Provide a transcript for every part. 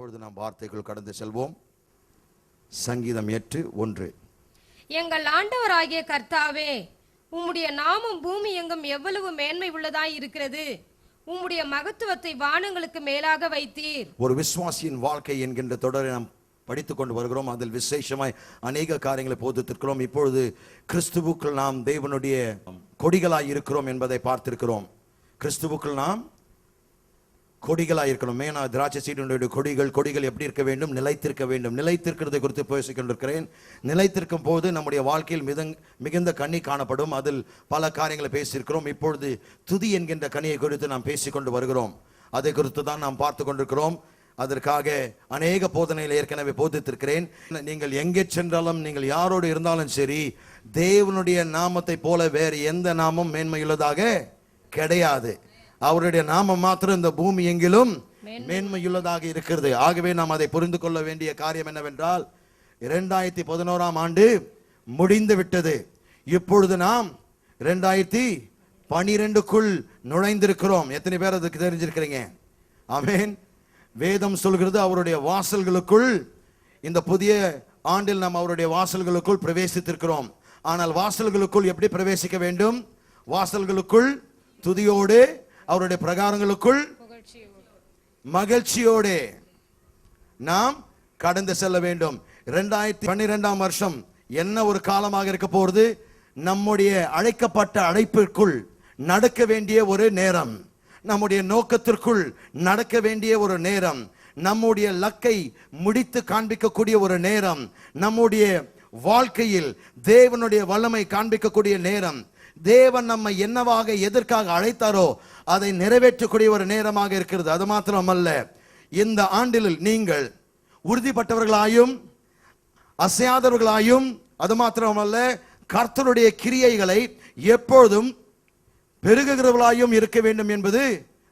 இப்பொழுது நாம் வார்த்தைக்குள் கடந்து செல்வோம். சங்கீதம் 8:1. எங்கள் ஆண்டவராகிய கர்த்தாவே, உம்முடைய நாமம் பூமி எங்கும் எவ்வளவு மேன்மை உள்ளதாய் இருக்கிறது. உம்முடைய மகத்துவத்தை வானங்களுக்கு மேலாக வைத்தீர். ஒரு விசுவாசியின் வாழ்க்கை என்கின்ற தொடரை நாம் படித்துக் கொண்டு வருகிறோம். அதில் விசேஷமாய் அநேக காரியங்களை போதித்திருக்கிறோம். இப்பொழுது கிறிஸ்துவுக்குள் நாம் தேவனுடைய கொடிகளாய் இருக்கிறோம் என்பதை பார்த்திருக்கிறோம். கிறிஸ்துவுக்குள் நாம் கொடிகளாக இருக்கணும். மேனா திராட்சை சீடனுடைய கொடிகள் எப்படி இருக்க வேண்டும்? நிலைத்திருக்க வேண்டும். நிலைத்திருக்கிறதை குறித்து பேசிக் கொண்டிருக்கிறேன். நிலைத்திருக்கும் போது நம்முடைய வாழ்க்கையில் மிகுந்த கனி காணப்படும். அதில் பல காரியங்களை பேசியிருக்கிறோம். இப்பொழுது துதி என்கின்ற கனியை குறித்து நாம் பேசிக்கொண்டு வருகிறோம். அதை குறித்து தான் நாம் பார்த்து கொண்டிருக்கிறோம். அதற்காக அநேக போதனையில் ஏற்கனவே போதித்திருக்கிறேன். நீங்கள் எங்கே சென்றாலும், நீங்கள் யாரோடு இருந்தாலும் சரி, தேவனுடைய நாமத்தை போல வேறு எந்த நாமம் மேன்மையுள்ளதாக கிடையாது. அவருடைய நாமம் மாத்திரம் இந்த பூமி எங்கிலும் மேன்மையுள்ளதாக இருக்கிறது. ஆகவே நாம் அதை புரிந்து கொள்ள வேண்டிய காரியம் என்னவென்றால், 2011ஆம் ஆண்டு முடிந்து விட்டது. இப்பொழுது நாம் 2012க்குள் நுழைந்திருக்கிறோம். எத்தனை பேர் அதுக்கு தெரிஞ்சிருக்கிறீங்க? ஆமென். வேதம் சொல்கிறது, அவருடைய வாசல்களுக்குள், இந்த புதிய ஆண்டில் நாம் அவருடைய வாசல்களுக்குள் பிரவேசித்திருக்கிறோம். ஆனால் வாசல்களுக்குள் எப்படி பிரவேசிக்க வேண்டும்? வாசல்களுக்குள் துதியோடு, அவருடைய பிரகாரங்களுக்குள் மகிழ்ச்சியோடு நாம் கடந்து செல்ல வேண்டும். 2012ஆம் வருஷம் என்ன ஒரு காலமாக இருக்க போறது? நம்முடைய அழைக்கப்பட்ட அழைப்பிற்குள் நடக்க வேண்டிய ஒரு நேரம், நம்முடைய நோக்கத்திற்குள் நடக்க வேண்டிய ஒரு நேரம், நம்முடைய லக்கை முடித்து காண்பிக்கக்கூடிய ஒரு நேரம், நம்முடைய வாழ்க்கையில் தேவனுடைய வல்லமை காண்பிக்கக்கூடிய நேரம், தேவன் நம்மை என்னவாக எதற்காக அழைத்தாரோ அதை நிறைவேற்றக்கூடிய ஒரு நேரமாக இருக்கிறது. அது மாத்திரமல்ல, இந்த ஆண்டில் நீங்கள் உறுதிப்பட்டவர்களாயும் அசையாதவர்களாயும், அது மாத்திரமல்ல, கர்த்தருடைய கிரியைகளை எப்பொழுதும் பெருகுகிறவர்களாயும் இருக்க வேண்டும் என்பது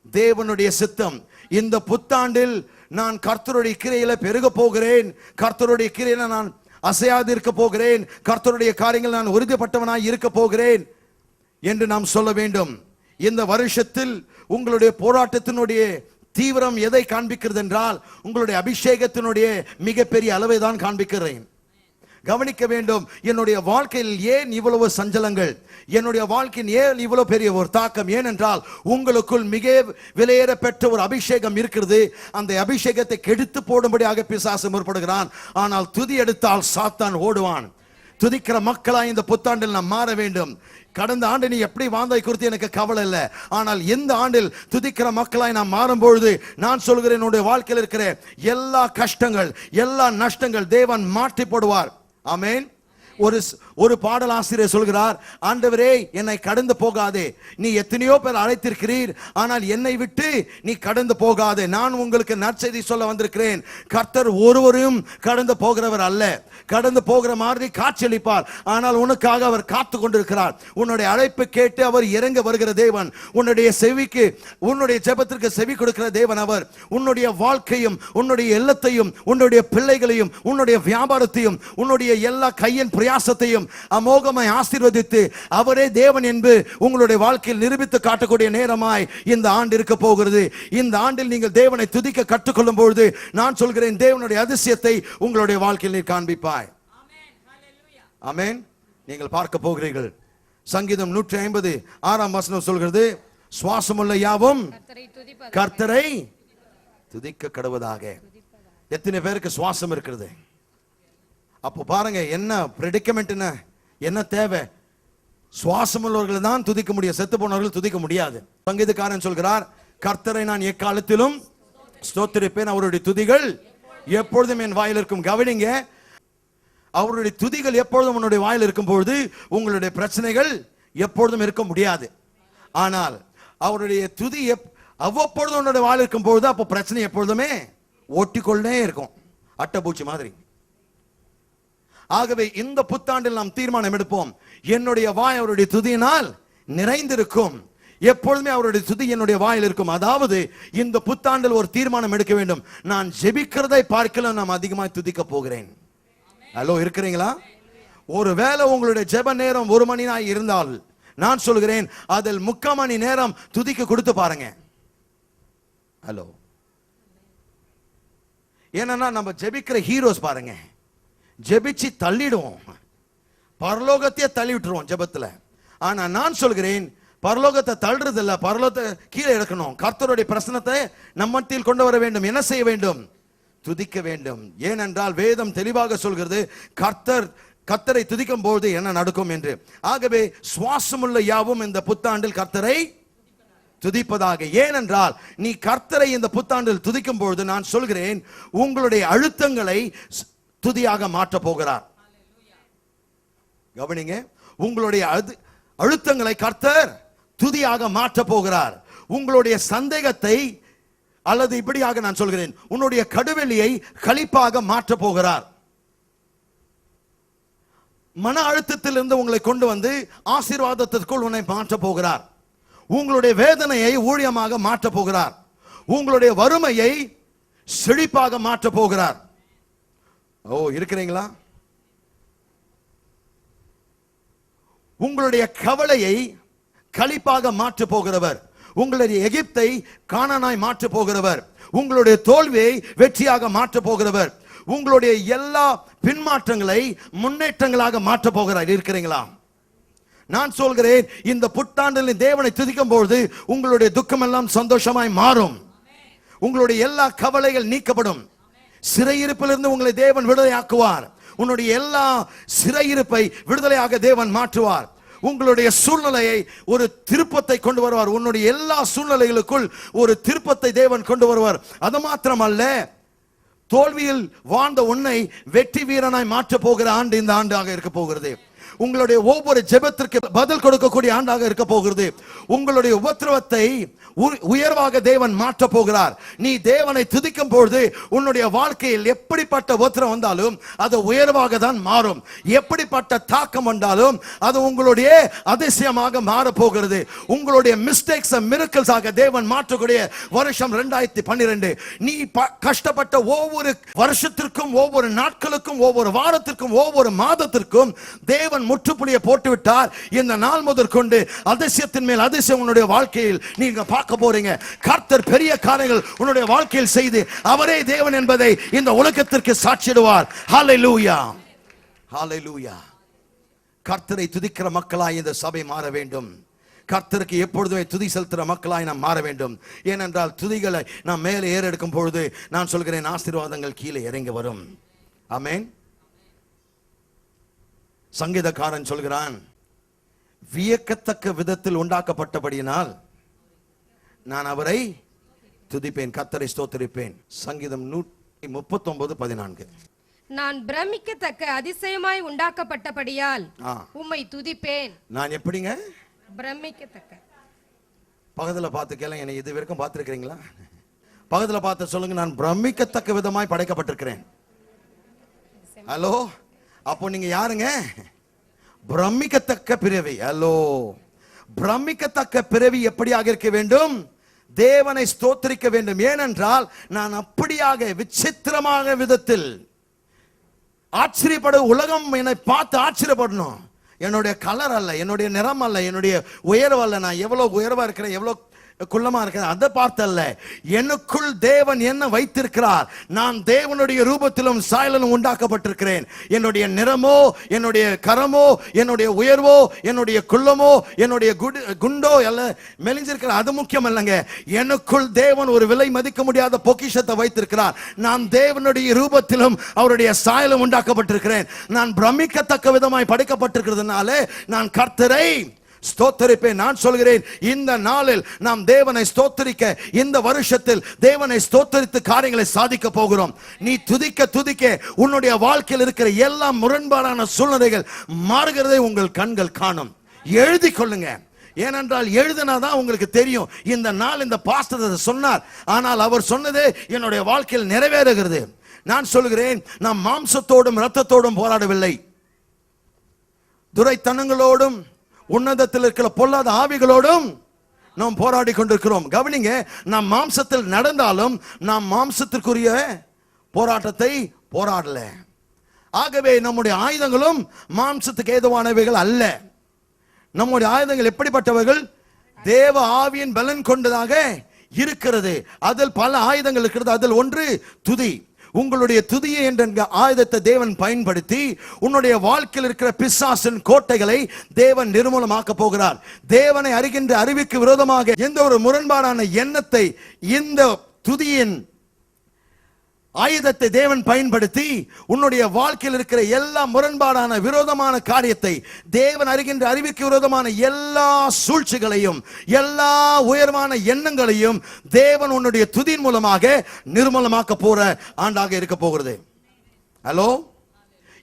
தேவனுடைய சித்தம். இந்த புத்தாண்டில் நான் கர்த்தருடைய கிரியையில பெருக போகிறேன், கர்த்தருடைய கிரியையில நான் அசையாது இருக்க போகிறேன், கர்த்தருடைய காரியங்கள் நான் உறுதிப்பட்டவனாய் இருக்க போகிறேன் என்று நாம் சொல்ல வேண்டும். இந்த வருஷத்தில் உங்களுடைய போராட்டத்தினுடைய தீவிரம் எதை காண்பிக்கிறது என்றால், உங்களுடைய அபிஷேகத்தினுடைய மிகப்பெரிய அளவை தான் காண்பிக்கிறேன். கவனிக்க வேண்டும், என்னுடைய வாழ்க்கையில் ஏன் இவ்வளவு சஞ்சலங்கள், என்னுடைய வாழ்க்கையின் ஏன் இவ்வளவு பெரிய ஒரு தாக்கம்? ஏனென்றால் உங்களுக்குள் மிக விலையேற பெற்ற ஒரு அபிஷேகம் இருக்கிறது. அந்த அபிஷேகத்தை கெடுத்து போடும்படியாக பிசாசு முற்படுகிறான். ஆனால் துதி எடுத்தால் சாத்தான் ஓடுவான். துதிக்கிற மக்களாய் இந்த புத்தாண்டில் நாம் மாற வேண்டும். கடந்த ஆண்டு நீ எப்படி வாழ்ந்தாய் குறித்து எனக்கு கவலை இல்லை. ஆனால் இந்த ஆண்டில் துதிக்கிற மக்களாய் நாம் மாறும்பொழுது, நான் சொல்கிறேன், என்னுடைய வாழ்க்கையில் இருக்கிற எல்லா கஷ்டங்கள், எல்லா நஷ்டங்கள் தேவன் மாற்றி போடுவார். ஆமென். ஒரு பாடல் ஆசிரியர் சொல்கிறார், ஆண்டவரே என்னை கடந்து போகாதே, நீ எத்தனையோ பேர் அழைத்திருக்கிறீர், ஆனால் என்னை விட்டு நீ கடந்து போகாதே. நான் உங்களுக்கு நற்செய்தி சொல்ல வந்திருக்கிறேன். கர்த்தர் ஒருவரையும் கடந்து போகிறவர் அல்ல. கடந்து போகிற மாதிரி காட்சியளிப்பார், ஆனால் உனக்காக அவர் காத்து கொண்டிருக்கிறார். உன்னுடைய அழைப்பு கேட்டு அவர் இறங்க வருகிற தேவன். உன்னுடைய செவிக்கு, உன்னுடைய ஜெபத்திற்கு செவி கொடுக்கிற தேவன் அவர். உன்னுடைய வாழ்க்கையும், உன்னுடைய எல்லத்தையும், உன்னுடைய பிள்ளைகளையும், உன்னுடைய வியாபாரத்தையும், உன்னுடைய எல்லா கையின் பிரயாசத்தையும் அமோகமாய் ஆசீர்வதித்து அவரே தேவன் என்று உங்களுடைய வாழ்க்கையில் நிரூபித்து காட்டக்கூடிய நேரமாய் இந்த ஆண்டு இருக்க போகிறது. இந்த ஆண்டில் நீங்கள் தேவனை துதிக்க கற்றுக்கொள்ளும் பொழுது, நான் சொல்கிறேன், தேவனுடைய அதிசயத்தை உங்களுடைய வாழ்க்கையில் நீ காண்பிப்பாய். ஆமென். நீங்கள் பார்க்க போகிறீர்கள். சங்கீதம் 150:6 வசனம் சொல்கிறது, சுவாசமுள்ள யாவும் கர்த்தரை துதிக்க கடவுதாக. எத்தனை பேருக்கு சுவாசம் இருக்கிறது? அப்போ பாருங்க என்ன பிரெடிகமெண்ட், என்ன தேவை? சுவாசம் உள்ளவர்கள் தான் துதிக்க முடியும், செத்து போனவர்கள் துதிக்க முடியாது. சங்கீதக்காரன் சொல்கிறார், கர்த்தரை நான் எக்காலத்திலும் ஸ்தோத்திரிப்பேன், அவருடைய துதிகள் எப்பொழுதும் என் வாயில் இருக்கும். கவனிங்க, அவருடைய துதிகள் எப்பொழுதும் உன்னுடைய வாயில் இருக்கும் பொழுது உங்களுடைய பிரச்சனைகள் எப்பொழுதும் இருக்க முடியாது. ஆனால் அவருடைய துதி அவ்வப்பொழுதும் உன்னுடைய வாயில் இருக்கும் பொழுது, அப்போ பிரச்சனை எப்பொழுதுமே ஓட்டிக்கொண்டே இருக்கும், அட்டைப்பூச்சி மாதிரி. ஆகவே இந்த புத்தாண்டில் நாம் தீர்மானம் எடுப்போம், என்னுடைய வாய் அவருடைய துதியினால் நிறைந்திருக்கும். எப்பொழுதுமே அவருடைய துதி என்னுடைய வாயில் இருக்கும். அதாவது இந்த புத்தாண்டில் ஒரு தீர்மானம் எடுக்க வேண்டும், நான் ஜெபிக்கிறதை பார்க்கல நாம் அதிகமாக துதிக்க போகிறேன். ஹலோ, இருக்கிறீங்களா? ஒருவேளை உங்களுடைய ஜெப நேரம் 1 மணி நேரம் இருந்தால், நான் சொல்கிறேன், அதில் 3/4 மணி நேரம் துதிக்க கொடுத்து பாருங்க. ஹலோ, ஏன்னா நம்ம ஜெபிக்கிற ஹீரோஸ் பாருங்க, ஜெபிச்சு தள்ளிடுவோம், பரலோகத்தையே தள்ளி விட்டுருவோம் ஜெபத்துல. ஆனா நான் சொல்கிறேன், பரலோகத்தை தள்ளுறது இல்ல, பரலோகத்தை கீழே இறக்கணும். கர்த்தருடைய பிரசன்னத்தை நம்மத்தில் கொண்டு வர வேண்டும். என்ன செய்ய வேண்டும்? துதிக்க வேண்டும். ஏனென்றால் வேதம் தெளிவாக சொல்கிறது, கர்த்தரை துதிக்கும் போது என்ன நடக்கும் என்று. ஆகவே சுவாசமுள்ள யாவும் இந்த புத்தாண்டில் கர்த்தரை துதிப்பதாக. ஏனென்றால் நீ கர்த்தரை இந்த புத்தாண்டில் துதிக்கும் பொழுது நான் சொல்கிறேன், உங்களுடைய அழுத்தங்களை துதியாக மாற்ற போகிறார். கவனிங்க, உங்களுடைய அழுத்தங்களை கர்த்தர் துதியாக மாற்ற போகிறார். உங்களுடைய சந்தேகத்தை, அல்லது இப்படியாக நான் சொல்கிறேன், உன்னுடைய கடுவெளியை களிப்பாக மாற்ற போகிறார். மன அழுத்தத்திலிருந்து உங்களை கொண்டு வந்து ஆசீர்வாதத்திற்குள் உன்னை மாற்ற போகிறார். உங்களுடைய வேதனையை ஊழியமாக மாற்ற போகிறார். உங்களுடைய வறுமையை செழிப்பாக மாற்ற போகிறார். ஓ, இருக்கிறீங்களா? உங்களுடைய கவலையை களிப்பாக மாற்ற போகிறவர். உங்களுடைய எகிப்தை கானானாய் மாற்ற போகிறவர். உங்களுடைய தோல்வியை வெற்றியாக மாற்ற போகிறவர். உங்களுடைய எல்லா பின்மாற்றங்களை முன்னேற்றங்களாக மாற்ற போகிறார். இருக்கிறீங்களா? நான் சொல்கிறேன், இந்த புத்தாண்டில் தேவனை துதிக்கும் பொழுது உங்களுடைய துக்கம் எல்லாம் சந்தோஷமாய் மாறும். உங்களுடைய எல்லா கவலைகள் நீக்கப்படும். சிறையிருப்பிலிருந்து உங்களை தேவன் விடுதலையாக்குவார். உன்னுடைய எல்லா சிறையிருப்பை விடுதலையாக தேவன் மாற்றுவார். உங்களுடைய சூழ்நிலையை ஒரு திருப்பத்தை கொண்டு வருவார். உன்னுடைய எல்லா சூழ்நிலைகளுக்குள் ஒரு திருப்பத்தை தேவன் கொண்டு வருவார். அது மாத்திரமல்ல, தோல்வியில் வாழ்ந்த உன்னை வெற்றி வீரனாய் மாற்ற போகிற ஆண்டு இந்த ஆண்டாக இருக்க போகிறது. உங்களுடைய ஒவ்வொரு ஜெபத்திற்கு பதில் கொடுக்கக்கூடிய ஆண்டாக இருக்க போகிறது. உங்களுடைய உபத்திரவத்தை உயர்வாக தேவன் மாற்ற போகிறார். நீ தேவனை துதிக்கும் பொழுது உன்னுடைய வாழ்க்கையில் எப்படிப்பட்ட உபத்திரம் வந்தாலும் அது உயர்வாக தான் மாறும். எப்படிப்பட்ட தாக்கம் வந்தாலும் அது உங்களுடைய அதிசயமாக மாற போகிறது. உங்களுடைய மிஸ்டேக்ஸ் மிரக்கிள்ஸ் ஆக தேவன் மாற்றக்கூடிய வருஷம் 2012. நீ கஷ்டப்பட்ட ஒவ்வொரு வருஷத்திற்கும், ஒவ்வொரு நாட்களுக்கும், ஒவ்வொரு வாரத்திற்கும், ஒவ்வொரு மாதத்திற்கும் தேவன் முற்றுப்புள்ளியை போட்டு விட்டார். இந்த நாள் முதற்கொண்டு அதிசயத்தின் மேல் அதிசயம் உன்னுடைய வாழ்க்கையில் நீங்க பார்க்க போறீங்க. கர்த்தர் பெரிய காரியங்கள் உன்னுடைய வாழ்க்கையில் செய்து அவரே தேவன் என்பதை இந்த உலகத்திற்கு சாட்சிடுவார். ஹல்லேலூயா, ஹல்லேலூயா. கர்த்தரை துதிக்கிற மக்களாய் இந்த சபை மாற வேண்டும். கர்த்தருக்கு எப்பொழுதுமே துதி செலுத்துகிற மக்களாய் நாம் மாற வேண்டும். ஏனென்றால் துதிகளை நாம் மேலே ஏறெடுக்கும் பொழுது நான் சொல்கிறேன், ஆசீர்வாதங்கள் கீழே இறங்கி வரும். ஆமென். சங்கீதக்காரன் சொல்கிறான், வியக்கத்தக்க விதத்தில் உண்டாக்கப்பட்டபடியினால் நான் அவரை துதிப்பேன், கர்த்தரை ஸ்தோத்திரிப்பேன். சங்கீதம் 139:14. நான் பிரமிக்கத்தக்க அதிசயமாய் உண்டாக்கப்பட்டபடியால் உம்மை துதிப்பேன். நான் எப்படிங்க? பிரமிக்கத்தக்க. பக்கத்துல பார்த்து கேளுங்க, என்னை இது வரைக்கும் பார்த்திருக்கிறீங்களா? பக்கத்துல பார்த்து சொல்லுங்க, நான் பிரமிக்கத்தக்க விதமாய் படைக்கப்பட்டிருக்கிறேன். ஹலோ, அப்போ நீங்க யாருங்க? பிரமிக்கத்தக்க பிறவி. ஹலோ, பிரமிக்கத்தக்க பிறவி எப்படியாக இருக்க வேண்டும்? தேவனை ஸ்தோத்திரிக்க வேண்டும். ஏனென்றால் நான் அப்படியாக விசித்திரமான விதத்தில் ஆச்சரியப்பட, உலகம் என்னை பார்த்து ஆச்சரியப்படணும். என்னுடைய கலர் அல்ல, என்னுடைய நிறம் அல்ல, என்னுடைய உயர்வு அல்ல, நான் எவ்வளவு உயர்வா இருக்கிறேன், எவ்வளவு குள்ளமா இருக்கிறேன், அதை பார்த்தல்ல. எனக்குள் தேவன் என்ன வைத்திருக்கிறார். நான் தேவனுடைய ரூபத்திலும் சாயலிலும் உண்டாக்கப்பட்டிருக்கிறேன். என்னுடைய நிறமோ, என்னுடைய கரமோ, என்னுடைய உயர்வோ, என்னுடைய குள்ளமோ, என்னுடைய குண்டோ அல்ல மெலிஞ்சிருக்கிற, அது முக்கியம் இல்லைங்க. எனக்குள் தேவன் ஒரு விலை மதிக்க முடியாத பொக்கிஷத்தை வைத்திருக்கிறார். நான் தேவனுடைய ரூபத்திலும் அவருடைய சாயலும் உண்டாக்கப்பட்டிருக்கிறேன். நான் பிரமிக்கத்தக்க விதமாய் படைக்கப்பட்டிருக்கிறதுனால நான் கர்த்தரை ஸ்தோத்தரிப்பேன். நான் சொல்கிறேன், இந்த நாளில் நாம் தேவனை ஸ்தோத்தரிக்க, இந்த வருஷத்தில் தேவனை ஸ்தோத்தரித்து காரியங்களை சாதிக்க போகிறோம். நீ துதிக்க துதிக்க உன்னுடைய வாழ்க்கையில் இருக்கிற எல்லா முரண்பாடான சூழ்நிலைகள் மாறுகிறதை உங்கள் கண்கள் காணும். எழுதி கொள்ளுங்க. ஏனென்றால் எழுதினாதான் உங்களுக்கு தெரியும். இந்த நாள் இந்த பாஸ்டர் சொன்னார், ஆனால் அவர் சொன்னது என்னுடைய வாழ்க்கையில் நிறைவேறுகிறது. நான் சொல்கிறேன், நாம் மாம்சத்தோடும் இரத்தத்தோடும் போராடவில்லை, துரைத்தனங்களோடும் உன்னதத்தில் இருக்கிற பொல்லாத ஆவிகளோடும் நாம் போராடி கொண்டிருக்கிறோம். கவனிங்க, நாம் மாம்சத்தில் நடந்தாலும் நாம் மாம்சத்திற்குரிய போராட்டத்தை போராடல. ஆகவே நம்முடைய ஆயுதங்களும் மாம்சத்துக்கு ஏதுவானவைகள் அல்ல. நம்முடைய ஆயுதங்கள் எப்படிப்பட்டவர்கள்? தேவ ஆவியின் பலன் கொண்டதாக இருக்கிறது. அதில் பல ஆயுதங்கள் இருக்கிறது. அதில் ஒன்று துதி. உங்களுடைய துதியை என்ற ஆயுதத்தை தேவன் பயன்படுத்தி உன்னுடைய வாழ்க்கையில் இருக்கிற பிசாசின் கோட்டைகளை தேவன் நிர்மூலமாக்க போகிறார். தேவனை அறிகின்ற அறிவுக்கு விரோதமாக எந்த ஒரு முரண்பாடான எண்ணத்தை இந்த துதியின் ஆயுதத்தை தேவன் பயன்படுத்தி உன்னுடைய வாழ்க்கையில் இருக்கிற எல்லா முரண்பாடான விரோதமான காரியத்தை, தேவன் அறிகின்ற அறிவுக்கு விரோதமான எல்லா சூழ்ச்சிகளையும் எல்லா உயர்வான எண்ணங்களையும் தேவன் உன்னுடைய துதியின் மூலமாக நிர்மூலமாக்க போற ஆண்டாக இருக்க போகிறது. ஹலோ,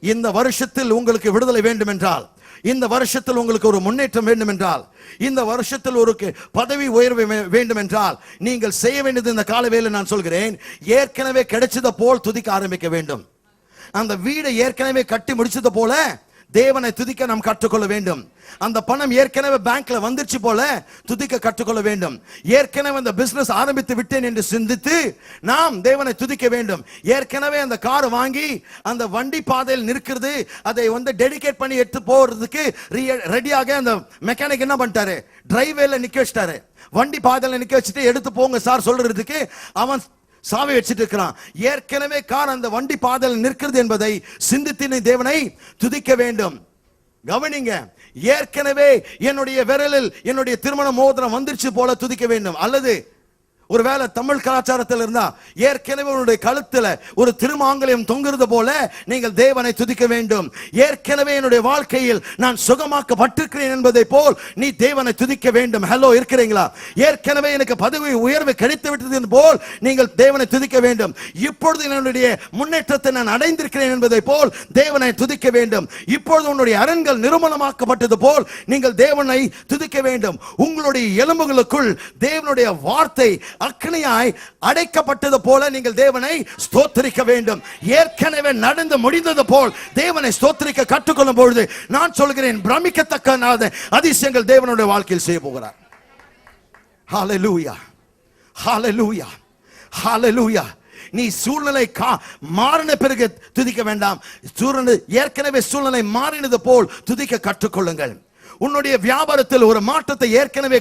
இந்த வருஷத்தில் உங்களுக்கு விடுதலை வேண்டும் என்றால், இந்த வருஷத்தில் உங்களுக்கு ஒரு முன்னேற்றம் வேண்டும் என்றால், இந்த வருஷத்தில் ஒரு பதவி உயர்வு வேண்டும் என்றால், நீங்கள் செய்ய வேண்டியது இந்த காலவேளை நான் சொல்கிறேன், ஏற்கனவே கிடைச்சது போல் துதிக்க ஆரம்பிக்க வேண்டும். அந்த வீடை ஏற்கனவே கட்டி முடிச்சது போல தேவனை துதிக்க நாம் கற்றுக்கொள்ள வேண்டும். அந்த பணம் ஏற்கனவே பேங்க்ல வந்துருச்சு போல துதிக்க கற்றுக்கொள்ள வேண்டும். ஏற்கனவே அந்த பிசினஸ் ஆரம்பித்து விட்டேன் என்று சிந்தித்து நாம் தேவனை துதிக்க வேண்டும். ஏற்கனவே அந்த கார் வாங்கி அந்த வண்டி பாதையில் நிற்கிறது, அதை டெடிகேட் பண்ணி எடுத்து போறதுக்கு ரெடியாக அந்த மெக்கானிக் என்ன பண்ணிட்டாரு, டிரைவேல நிக்க வச்சிட்டாரு. வண்டி பாதையில நிக்க வச்சுட்டு எடுத்து போங்க சார் சொல்றதுக்கு அவன் சாவி வச்சிட்டு இருக்கிறான். ஏற்கனவே கார் அந்த வண்டி பாதையில் நிற்கிறது என்பதை சிந்தித்து தேவனை துதிக்க வேண்டும். கவனிங்க, ஏற்கனவே என்னுடைய விரலில் என்னுடைய திருமண மோதிரம் வந்துருச்சு போல துதிக்க வேண்டும். அல்லது ஒருவேளை தமிழ் கலாச்சாரத்தில் இருந்தா ஏற்கனவே உன்னுடைய கழுத்துல ஒரு திருமாங்கல்யம் தொங்குறது போல நீங்கள் தேவனை துதிக்க வேண்டும். ஏற்கனவே என்னுடைய வாழ்க்கையில் நான் சுகமாக்கப்பட்டிருக்கிறேன் என்பதை போல் நீ தேவனை துதிக்க வேண்டும். ஹலோ, இருக்கிறீங்களா? ஏற்கனவே எனக்கு பதவி உயர்வு கிடைத்து விட்டது போல் நீங்கள் தேவனை துதிக்க வேண்டும். இப்பொழுது என்னுடைய முன்னேற்றத்தை நான் அடைந்திருக்கிறேன் என்பதை போல் தேவனை துதிக்க வேண்டும். இப்பொழுது உன்னுடைய அரண்கள் நிர்மூலமாக்கப்பட்டது போல் நீங்கள் தேவனை துதிக்க வேண்டும். உங்களுடைய எலும்புகளுக்குள் தேவனுடைய வார்த்தை அக்னியாய் அடைக்கப்பட்டது போல நீங்கள் தேவனை ஸ்தோத்திரிக்க வேண்டும். ஏற்கனவே நடந்து முடிந்தது போல் தேவனை ஸ்தோத்திரிக்க கற்றுக்கொள்ளும் பொழுது நான் சொல்கிறேன், பிரமிக்கத்தக்க அதிசயங்கள் தேவனுடைய வாழ்க்கையில் செய்ய போகிறார். ஹல்லேலூயா, ஹல்லேலூயா, ஹல்லேலூயா. நீ சூழ்நிலை மாறின பிறகு துதிக்க வேண்டாம். ஏற்கனவே சூழ்நிலை மாறினது போல் துதிக்க கற்றுக்கொள்ளுங்கள். உன்னுடைய வியாபாரத்தில் ஒரு மாற்றத்தை ஏற்கனவே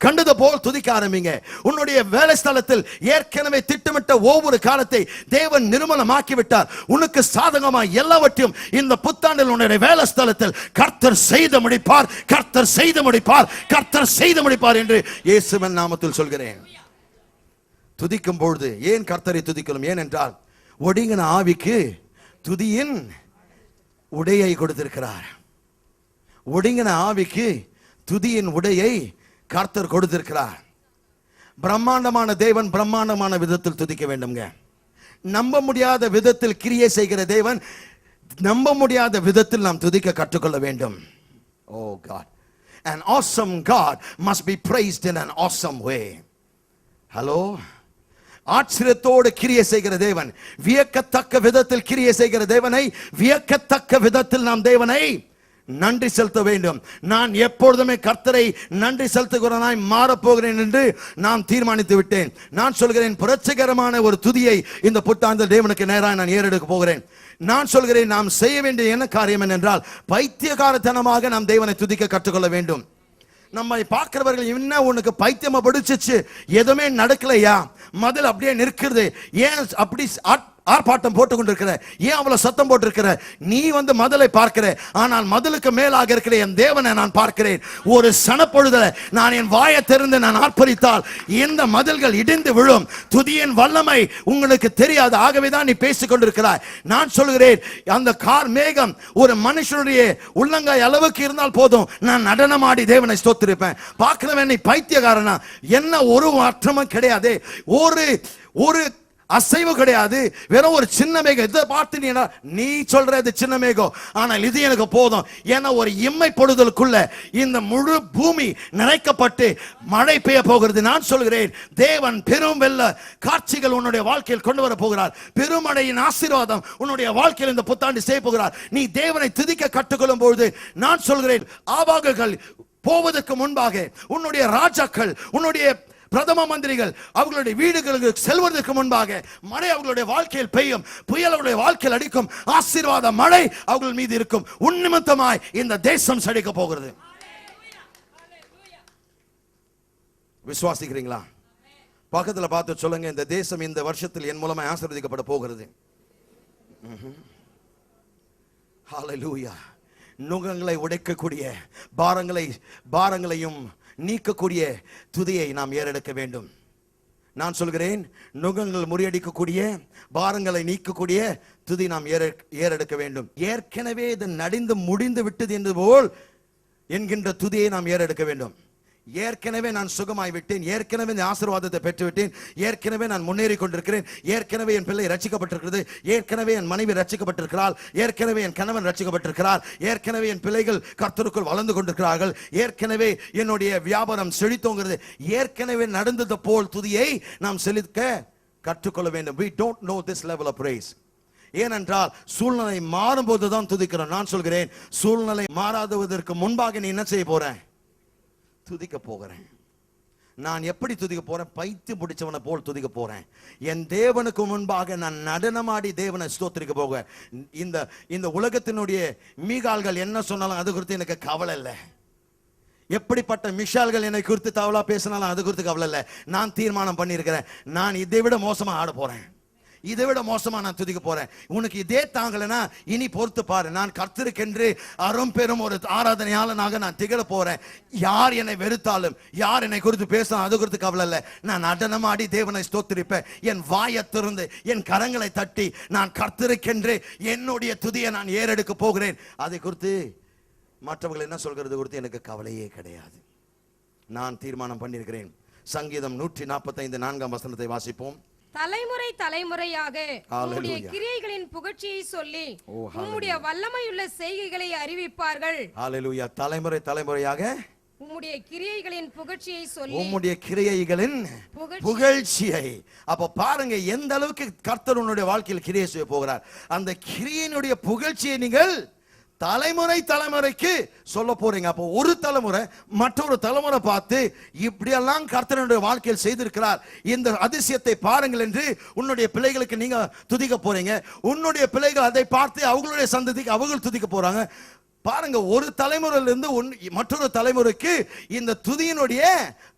கண்டது போல் துதிக்க ஆரம்பிங்க. உன்னுடைய வேலை ஸ்தலத்தில் ஏற்கனவே திட்டமிட்ட ஒவ்வொரு காலத்தை தேவன் நிர்மூலமாக்கி விட்டார். உனக்கு சாதகமாக எல்லாவற்றையும் இந்த புத்தாண்டில் உன்னுடைய வேலை ஸ்தலத்தில் கர்த்தர் செய்து முடிப்பார், கர்த்தர் செய்து முடிப்பார், கர்த்தர் செய்து முடிப்பார் என்று இயேசுவின் நாமத்தில் சொல்கிறேன். துதிக்கும் பொழுது ஏன் கர்த்தரை துதிக்கணும்? ஏனென்றால் ஒடுங்கின ஆவிக்கு துதியின் உடையை கொடுத்திருக்கிறார். ஒடுங்கின ஆவிக்கு துதியின் உடையை கர்த்தர் கொடுத்திருக்கிறார். பிரம்மாண்டமான தேவன் பிரம்மாண்டமான விதத்தில் துதிக்க வேண்டும்ங்க. நம்ப முடியாத விதத்தில் கிரியை செய்கிற தேவன் நம்ப முடியாத விதத்தில் நாம் துதிக்க கற்றுக்கொள்ள வேண்டும். Oh God, an awesome God must be praised in an awesome way. Hello, ஆச்சரியத்தோடு கிரியை செய்கிற தேவன், வியக்கத்தக்க விதத்தில் கிரியை செய்கிற தேவனை வியக்கத்தக்க விதத்தில் நாம் தேவனை நன்றி செலுத்த வேண்டும். நான் எப்பொழுதுமே கர்த்தரை நன்றி செலுத்துகிறவனாய் மாறப்போகிறேன் என்று நான் தீர்மானித்து விட்டேன். நான் சொல்கிறேன், புரட்சிகரமான ஒரு துதியை இந்த புத்தாண்டு தேவனுக்கு நேராக நான் ஏறெடுக்க போகிறேன். நான் சொல்கிறேன், நாம் செய்ய வேண்டிய என்ன காரியம் என்றால், பைத்தியகாரத்தனமாக நாம் தேவனை துதிக்க கற்றுக்கொள்ள வேண்டும். நம்மை பார்க்கிறவர்கள் என்ன உனக்கு பைத்தியமா பிடிச்சிச்சு, எதுவுமே நடக்கலையா, மதில் அப்படியே நிற்கிறது, ஏன் அப்படி ஆர்ப்பாட்டம் போட்டுக் கொண்டிருக்கிற, ஏன் அவ்வளவு சத்தம் போட்டிருக்கிற? நீ மதிலை பார்க்கிற, ஆனால் மதிலுக்கு மேலாக இருக்கிற என் தேவனை நான் பார்க்கிறேன். ஒரு சனப்பொழுதுல நான் என் வாயை திறந்து நான் ஆர்ப்பரித்தால் இந்த மதில்கள் இடிந்து விழும். துதியின் வல்லமை உங்களுக்கு தெரியாது, ஆகவேதான் நீ பேசிக் கொண்டிருக்கிறாய். நான் சொல்கிறேன், அந்த கார் மேகம் ஒரு மனுஷனுடைய உள்ளங்காய் அளவுக்கு இருந்தால் போதும், நான் நடனமாடி தேவனை ஸ்தோத்திரிப்பேன். பார்க்கிறவன் நீ பைத்தியக்காரனா? என்ன ஒரு மாற்றமும் கிடையாது, ஒரு அசைவு கிடையாது, வெறும் ஒரு சின்ன மேகம். இதை பார்த்து நீ சொல்றது சின்ன மேகம், ஆனால் இது எனக்கு போதும். ஏன்னா ஒரு இம்மை பொழுதலுக்குள்ள இந்த முழு பூமி நிறைக்கப்பட்டு மழை பெய்ய போகிறது. நான் சொல்கிறேன், தேவன் பெரும் வெள்ள காட்சிகள் உன்னுடைய வாழ்க்கையில் கொண்டு வர போகிறார். பெருமழையின் ஆசீர்வாதம் உன்னுடைய வாழ்க்கையில் இந்த புத்தாண்டு செய்ய போகிறார். நீ தேவனை துதிக்க கற்றுக்கொள்ளும் பொழுது நான் சொல்கிறேன், ஆபாகங்கள் போவதற்கு முன்பாக உன்னுடைய ராஜாக்கள், உன்னுடைய பிரதம மந்திரிகள் அவர்களுடைய வீடுகளுக்கு செல்வதற்கு முன்பாக மழை அவர்களுடைய வாழ்க்கையில் பெய்யும், புயல் அவர்களுடைய வாழ்க்கையில் அடிக்கும், ஆசீர்வாத மழை அவர்கள் மீது இருக்கும். உன்னிமித்தமாய் இந்த தேசம் செழிக்க போகிறது. விசுவாசிக்கிறீங்களா? பக்கத்துல பார்த்து சொல்லுங்க, இந்த தேசம் இந்த வருஷத்தில் என் மூலமா ஆசீர்வதிக்கப்பட போகிறது. ஹல்லேலூயா. நுகங்களை உடைக்கக்கூடிய பாரங்களையும் நீக்கக்கூடிய துதியை நாம் ஏறெடுக்க வேண்டும். நான் சொல்கிறேன், நுகங்கள் முறியடிக்கக்கூடிய பாரங்களை நீக்கக்கூடிய துதி நாம் ஏறெடுக்க வேண்டும். ஏற்கனவே இது நடிந்து முடிந்து விட்டது என்று போல் என்கின்ற துதியை நாம் ஏறெடுக்க வேண்டும். ஏற்கனவே நான் சுகமாய் விட்டேன், ஏற்கனவே இந்த ஆசீர்வாதத்தை பெற்றுவிட்டேன், ஏற்கனவே நான் முன்னேறி கொண்டிருக்கிறேன், ஏற்கனவே என் பிள்ளை ரட்சிக்கப்பட்டிருக்கிறது, ஏற்கனவே என் மனைவி ரட்சிக்கப்பட்டிருக்கிறாள், ஏற்கனவே என் கணவன் ரட்சிக்கப்பட்டிருக்கிறார், ஏற்கனவே என் பிள்ளைகள் கர்த்தருக்குள் வளர்ந்து கொண்டிருக்கிறார்கள், ஏற்கனவே என்னுடைய வியாபாரம் செழித்தோங்கிறது, ஏற்கனவே நடந்தது போல் துதியை நாம் செலுத்த கற்றுக்கொள்ள வேண்டும். We don't know this level of praise. ஏனென்றால் சூழ்நிலை மாறும்போது தான் துதிக்கிறோம். நான் சொல்கிறேன், சூழ்நிலை மாறாததற்கு முன்பாக நீ என்ன செய்ய போற? துதிக்க போகிறேன். நான் எப்படி துதிக்க போறேன்? பைத்தியம் பிடிச்சவனை போல் துதிக்க போறேன். என் தேவனுக்கு முன்பாக நான் நடனமாடி தேவனை ஸ்தோத்திரிக்க போக. இந்த உலகத்தினுடைய மீகால்கள் என்ன சொன்னாலும் அது குறித்து எனக்கு கவலை இல்லை. எப்படிப்பட்ட மிஷால்கள் என்னை குறித்து தவளா பேசினாலும் அது குறித்து கவலை இல்லை. நான் தீர்மானம் பண்ணியிருக்கிறேன், நான் இதை விட மோசமா ஆட போறேன், இதை விட மோசமா நான் துதிக்க போறேன். உனக்கு இதே தாங்கலைன்னா இனி பொறுத்து பாரு. நான் கர்த்தருக்கென்று அரும் பெரும் ஒரு ஆராதனையாளனாக நான் திகழ போறேன். யார் என்னை வெறுத்தாலும், யார் என்னை குறித்து பேசலாம், அது குறித்து கவலை இல்லை. நான் நடனமாடி தேவனை ஸ்தோத்திரிப்பேன். என் வாயை திறந்து என் கரங்களை தட்டி நான் கர்த்தருக்கென்று என்னுடைய துதியை நான் ஏறெடுக்க போகிறேன். அதை குறித்து மற்றவர்கள் என்ன சொல்கிறது குறித்து எனக்கு கவலையே கிடையாது. நான் தீர்மானம் பண்ணியிருக்கிறேன். சங்கீதம் 145 4ஆம் வசனத்தை வாசிப்போம். தலைமுறை தலைமுறையாக உம்முடைய கிரியைகளின் புகழ்ச்சியை சொல்லி உம்முடைய வல்லமையுள்ள செய்கைகளை அறிவிப்பார்கள். ஹல்லேலூயா. தலைமுறை தலைமுறையாக உம்முடைய கிரியைகளின் புகழ்ச்சியை சொல்லி, உம்முடைய கிரியைகளின் புகழ்ச்சியை. அப்ப பாருங்க எந்த அளவுக்கு கர்த்தர் உன்னுடைய வாழ்க்கையில் கிரியை செய்ய போகிறார். அந்த கிரியையினுடைய புகழ்ச்சியை நீங்கள் தலைமுறை தலைமுறைக்கு சொல்ல போறீங்க. அப்போ ஒரு தலைமுறை மற்றொரு தலைமுறை பார்த்து இப்படியெல்லாம் கர்த்தருடைய வாழ்க்கையில் செய்திருக்கிறார், இந்த அதிசயத்தை பாருங்கள் என்று உன்னுடைய பிள்ளைகளுக்கு நீங்க துதிக்க போறீங்க. உன்னுடைய பிள்ளைகள் அதை பார்த்து அவங்களுடைய சந்ததிக்கு அவர்கள் துதிக்க போறாங்க. பாருங்க, ஒரு தலைமுறையிலிருந்து மற்றொரு தலைமுறைக்கு இந்த துதியினுடைய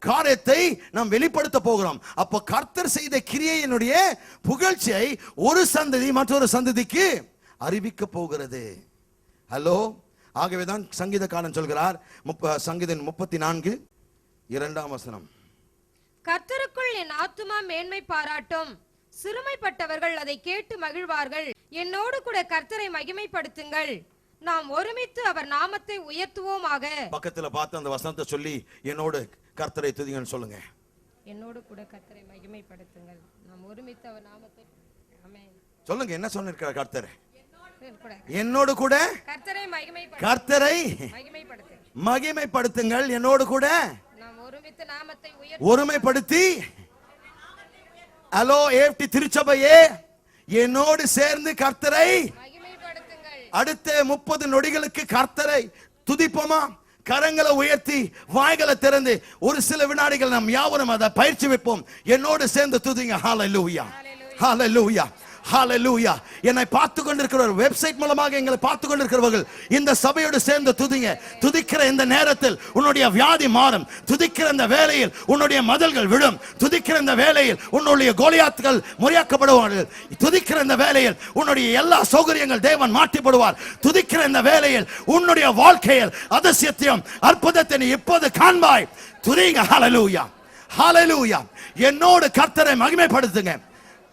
காரியத்தை நாம் வெளிப்படுத்த போகிறோம். அப்போ கர்த்தர் செய்த கிரியையினுடைய புகழ்ச்சியை ஒரு சந்ததி மற்றொரு சந்ததிக்கு அறிவிக்க போகிறது. ஹலோ. ஆகவேதான் சங்கீதக்காரன் சொல்கிறார், சங்கீதம் 34 2ஆம் வசனம், கர்த்தருக்குள் என் ஆத்துமா மேன்மை பாராட்டும், சிறுமைப்பட்டவர்கள் அதை கேட்டு மகிழ்வார்கள். என்னோடு கூட கர்த்தரை மகிமைப்படுத்துங்கள், நாம் ஒருமித்து அவர் நாமத்தை உயர்த்துவோமாக. பக்கத்துல பார்த்து அந்த வசனத்தை சொல்லி என்னோடு கர்த்தரை துதிங்கன்னு சொல்லுங்க. என்னோடு கூட கர்த்தரை மகிமைப்படுத்துங்கள், நாம் ஒருமித்து அவர் நாமத்தை. ஆமென். சொல்லுங்க, என்ன சொன்னிருக்கிறார் கர்த்தர்? என்னோடு கூட கர்த்தரை மகிமைப்படுத்துங்கள், என்னோடு கூட நாம் ஒருமித்து நாமத்தை ஒருமைப்படுத்தி. ஹலோ ஏப்டி திருச்சபையே, என்னோடு சேர்ந்து கர்த்தரை மகிமைப்படுத்துங்கள். அடுத்த 30 நொடிகளுக்கு கர்த்தரை துதிப்போமா? கரங்களை உயர்த்தி வாய்களை திறந்து ஒரு சில வினாடிகள் நாம் யாவரும் அதை பயிற்சி வைப்போம். என்னோடு சேர்ந்து துதிங்க. ஹல்லேலூயா, ஹல்லேலூயா, ஹல்லேலூயா. என்னை பார்த்து கொண்டிருக்கிற வெப்சைட் மூலமாக எங்களை பார்த்து கொண்டிருக்கிறவர்கள் இந்த சபையோடு சேர்ந்து துதிங்க. துதிக்கிற இந்த நேரத்தில் உன்னுடைய வியாதி மாறும். துதிக்கிற இந்த வேளையில் உன்னுடைய மதில்கள் விழும். துதிக்கிற இந்த வேளையில் உன்னுடைய கோலியாத்துகள் முறியாக்கப்படுவார்கள். துதிக்கிற இந்த வேளையில் உன்னுடைய எல்லா சௌகரியங்கள் தேவன் மாற்றிப்படுவார். துதிக்கிற இந்த வேளையில் உன்னுடைய வாழ்க்கையில் அதிசயத்தையும் அற்புதத்தை நீ இப்போது காண்பாய். துதிங்க. ஹல்லேலூயா, ஹல்லேலூயா. என்னோடு கர்த்தரை மகிமைப்படுத்துங்க.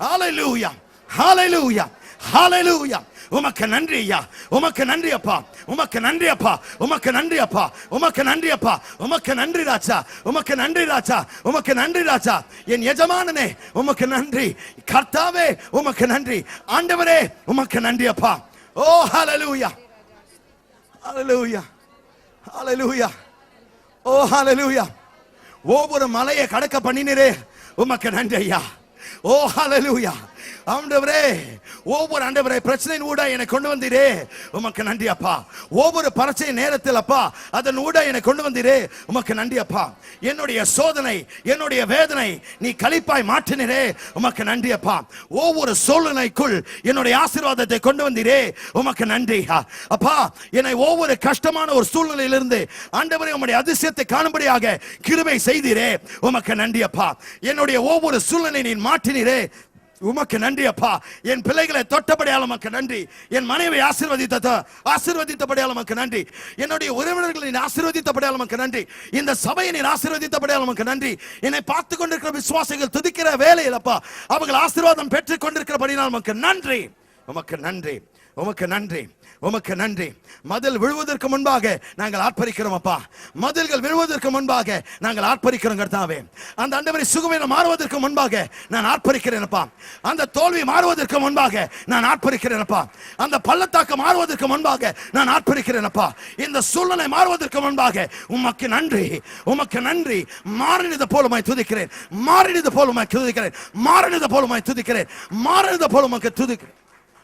ஹல்லேலூயா, ஹல்லேலூயா, ஹல்லேலூயா. உமக்கு நன்றி ஐயா, உமக்கு நன்றி அப்பா, உமக்கு நன்றி அப்பா, உமக்கு நன்றி அப்பா, உமக்கு நன்றி அப்பா, உமக்கு நன்றி ராஜா, உமக்கு நன்றி ராஜா, உமக்கு நன்றி ராஜா. என் எஜமானனே உமக்கு நன்றி, கர்த்தாவே உமக்கு நன்றி, ஆண்டவரே உமக்கு நன்றி அப்பா. ஓ ஹல்லேலூயா, ஹல்லேலூயா, ஹல்லேலூயா, ஓ ஹல்லேலூயா. ஒவ்வொரு மலையை கடக்க பண்ணினரே உமக்கு நன்றி ஐயா. ஓ ஹல்லேலூயா. ஆண்டவரே ஒவ்வொரு ஆண்டவரே பிரச்சனையின் ஊடா என்னை கொண்டு வந்தீரே உமக்கு நன்றி அப்பா. ஒவ்வொரு பரீட்சை நேரத்தில் அப்பா அதன் ஊடா என்னை கொண்டு வந்தீரே உமக்கு நன்றி அப்பா. என்னுடைய சோதனை என்னுடைய வேதனை நீ களிப்பாய் மாற்றினரே உமக்கு நன்றி அப்பா. ஒவ்வொரு சூழ்நிலைக்குள் என்னுடைய ஆசீர்வாதத்தை கொண்டு வந்தீரே உமக்கு நன்றி அப்பா. என்னை ஒவ்வொரு கஷ்டமான ஒரு சூழ்நிலையிலிருந்து ஆண்டவரே உம்முடைய அதிசயத்தை காணும்படியாக கிருபை செய்தீரே உமக்கு நன்றி அப்பா. என்னுடைய ஒவ்வொரு சூழ்நிலை நீ மாற்றினீரே உமக்கு நன்றி அப்பா. என் பிள்ளைகளை தொட்டபடியால் உமக்கு நன்றி. என் மனைவி ஆசீர்வதித்தபடியால் உமக்கு நன்றி. என்னுடைய உறவினர்களை நீ ஆசீர்வதித்தபடியால் உமக்கு நன்றி. இந்த சபையை நீ ஆசீர்வதித்தபடியால் உமக்கு நன்றி. என்னை பார்த்து கொண்டிருக்கிற விசுவாசிகள் துதிக்கிற வேளையில் அப்பா அவர்கள் ஆசீர்வாதம் பெற்றுக் கொண்டிருக்கிறபடியால் உமக்கு நன்றி. உமக்கு நன்றி. உமக்கு நன்றி. உமக்கு நன்றி. மதில் விழுவதற்கு முன்பாக நாங்கள் ஆர்ப்பரிக்கிறோம் அப்பா. மதில்கள் விழுவதற்கு முன்பாக நாங்கள் ஆர்ப்பரிக்கிறோம் கர்த்தாவே. அந்த ஆண்டவரை சுகவீனம் மாறுவதற்கு முன்பாக நான் ஆர்ப்பரிக்கிறேன் அப்பா. அந்த தோல்வி மாறுவதற்கு முன்பாக நான் ஆர்ப்பரிக்கிறேன் அப்பா. அந்த பள்ளத்தாக்கு மாறுவதற்கு முன்பாக நான் ஆர்ப்பரிக்கிறேன் அப்பா. இந்த சூழ்நிலை மாறுவதற்கு முன்பாக உமக்கு நன்றி. உமக்கு நன்றி. மாறினது போலுமாய் துதிக்கிறேன். மாறினது போலுமாய் துதிக்கிறேன். மாறினது போலுமாய் துதிக்கிறேன். மாறினது போல உமக்கு துதிக்கிறேன்.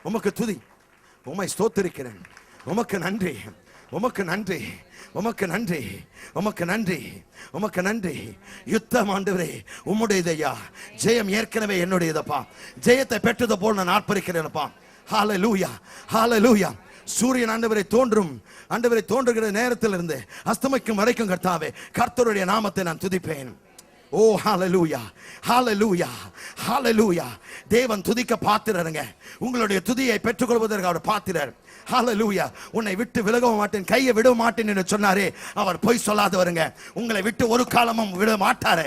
உமக்கு துதி. உம்மை ஸ்தோத்திரிக்கிறேன். உமக்கு நன்றி. உமக்கு நன்றி. உமக்கு நன்றி. உமக்கு நன்றி. உமக்கு நன்றி. யுத்தம் ஆண்டவரே உம்முடையதையா. ஜெயம் ஏற்கனவே என்னுடையதப்பா. ஜெயத்தை பெற்றது போல் நான் ஆர்ப்பரிக்கிறேன்ப்பா. ஹல்லேலூயா. ஹல்லேலூயா. சூரியன் ஆண்டவரை தோன்றுகிற நேரத்தில் இருந்து அஸ்தமிக்கும் வரைக்கும் கர்த்தாவே கர்த்தருடைய நாமத்தை நான் துதிப்பேன். ஓ ஹalleluya. ஹalleluya. ஹalleluya. தேவன் துதிக்க பாத்திரருங்க. உங்களுடைய துதியை பெற்றுக்கொள்வதற்கு அவர் பாத்திரர். ஹalleluya. உன்னை விட்டு விலக மாட்டேன் கையை விட மாட்டேன் என்று சொன்னாரே அவர் பொய் சொல்லாதவருங்க. உங்களை விட்டு ஒரு காலமும் விட மாட்டாரு.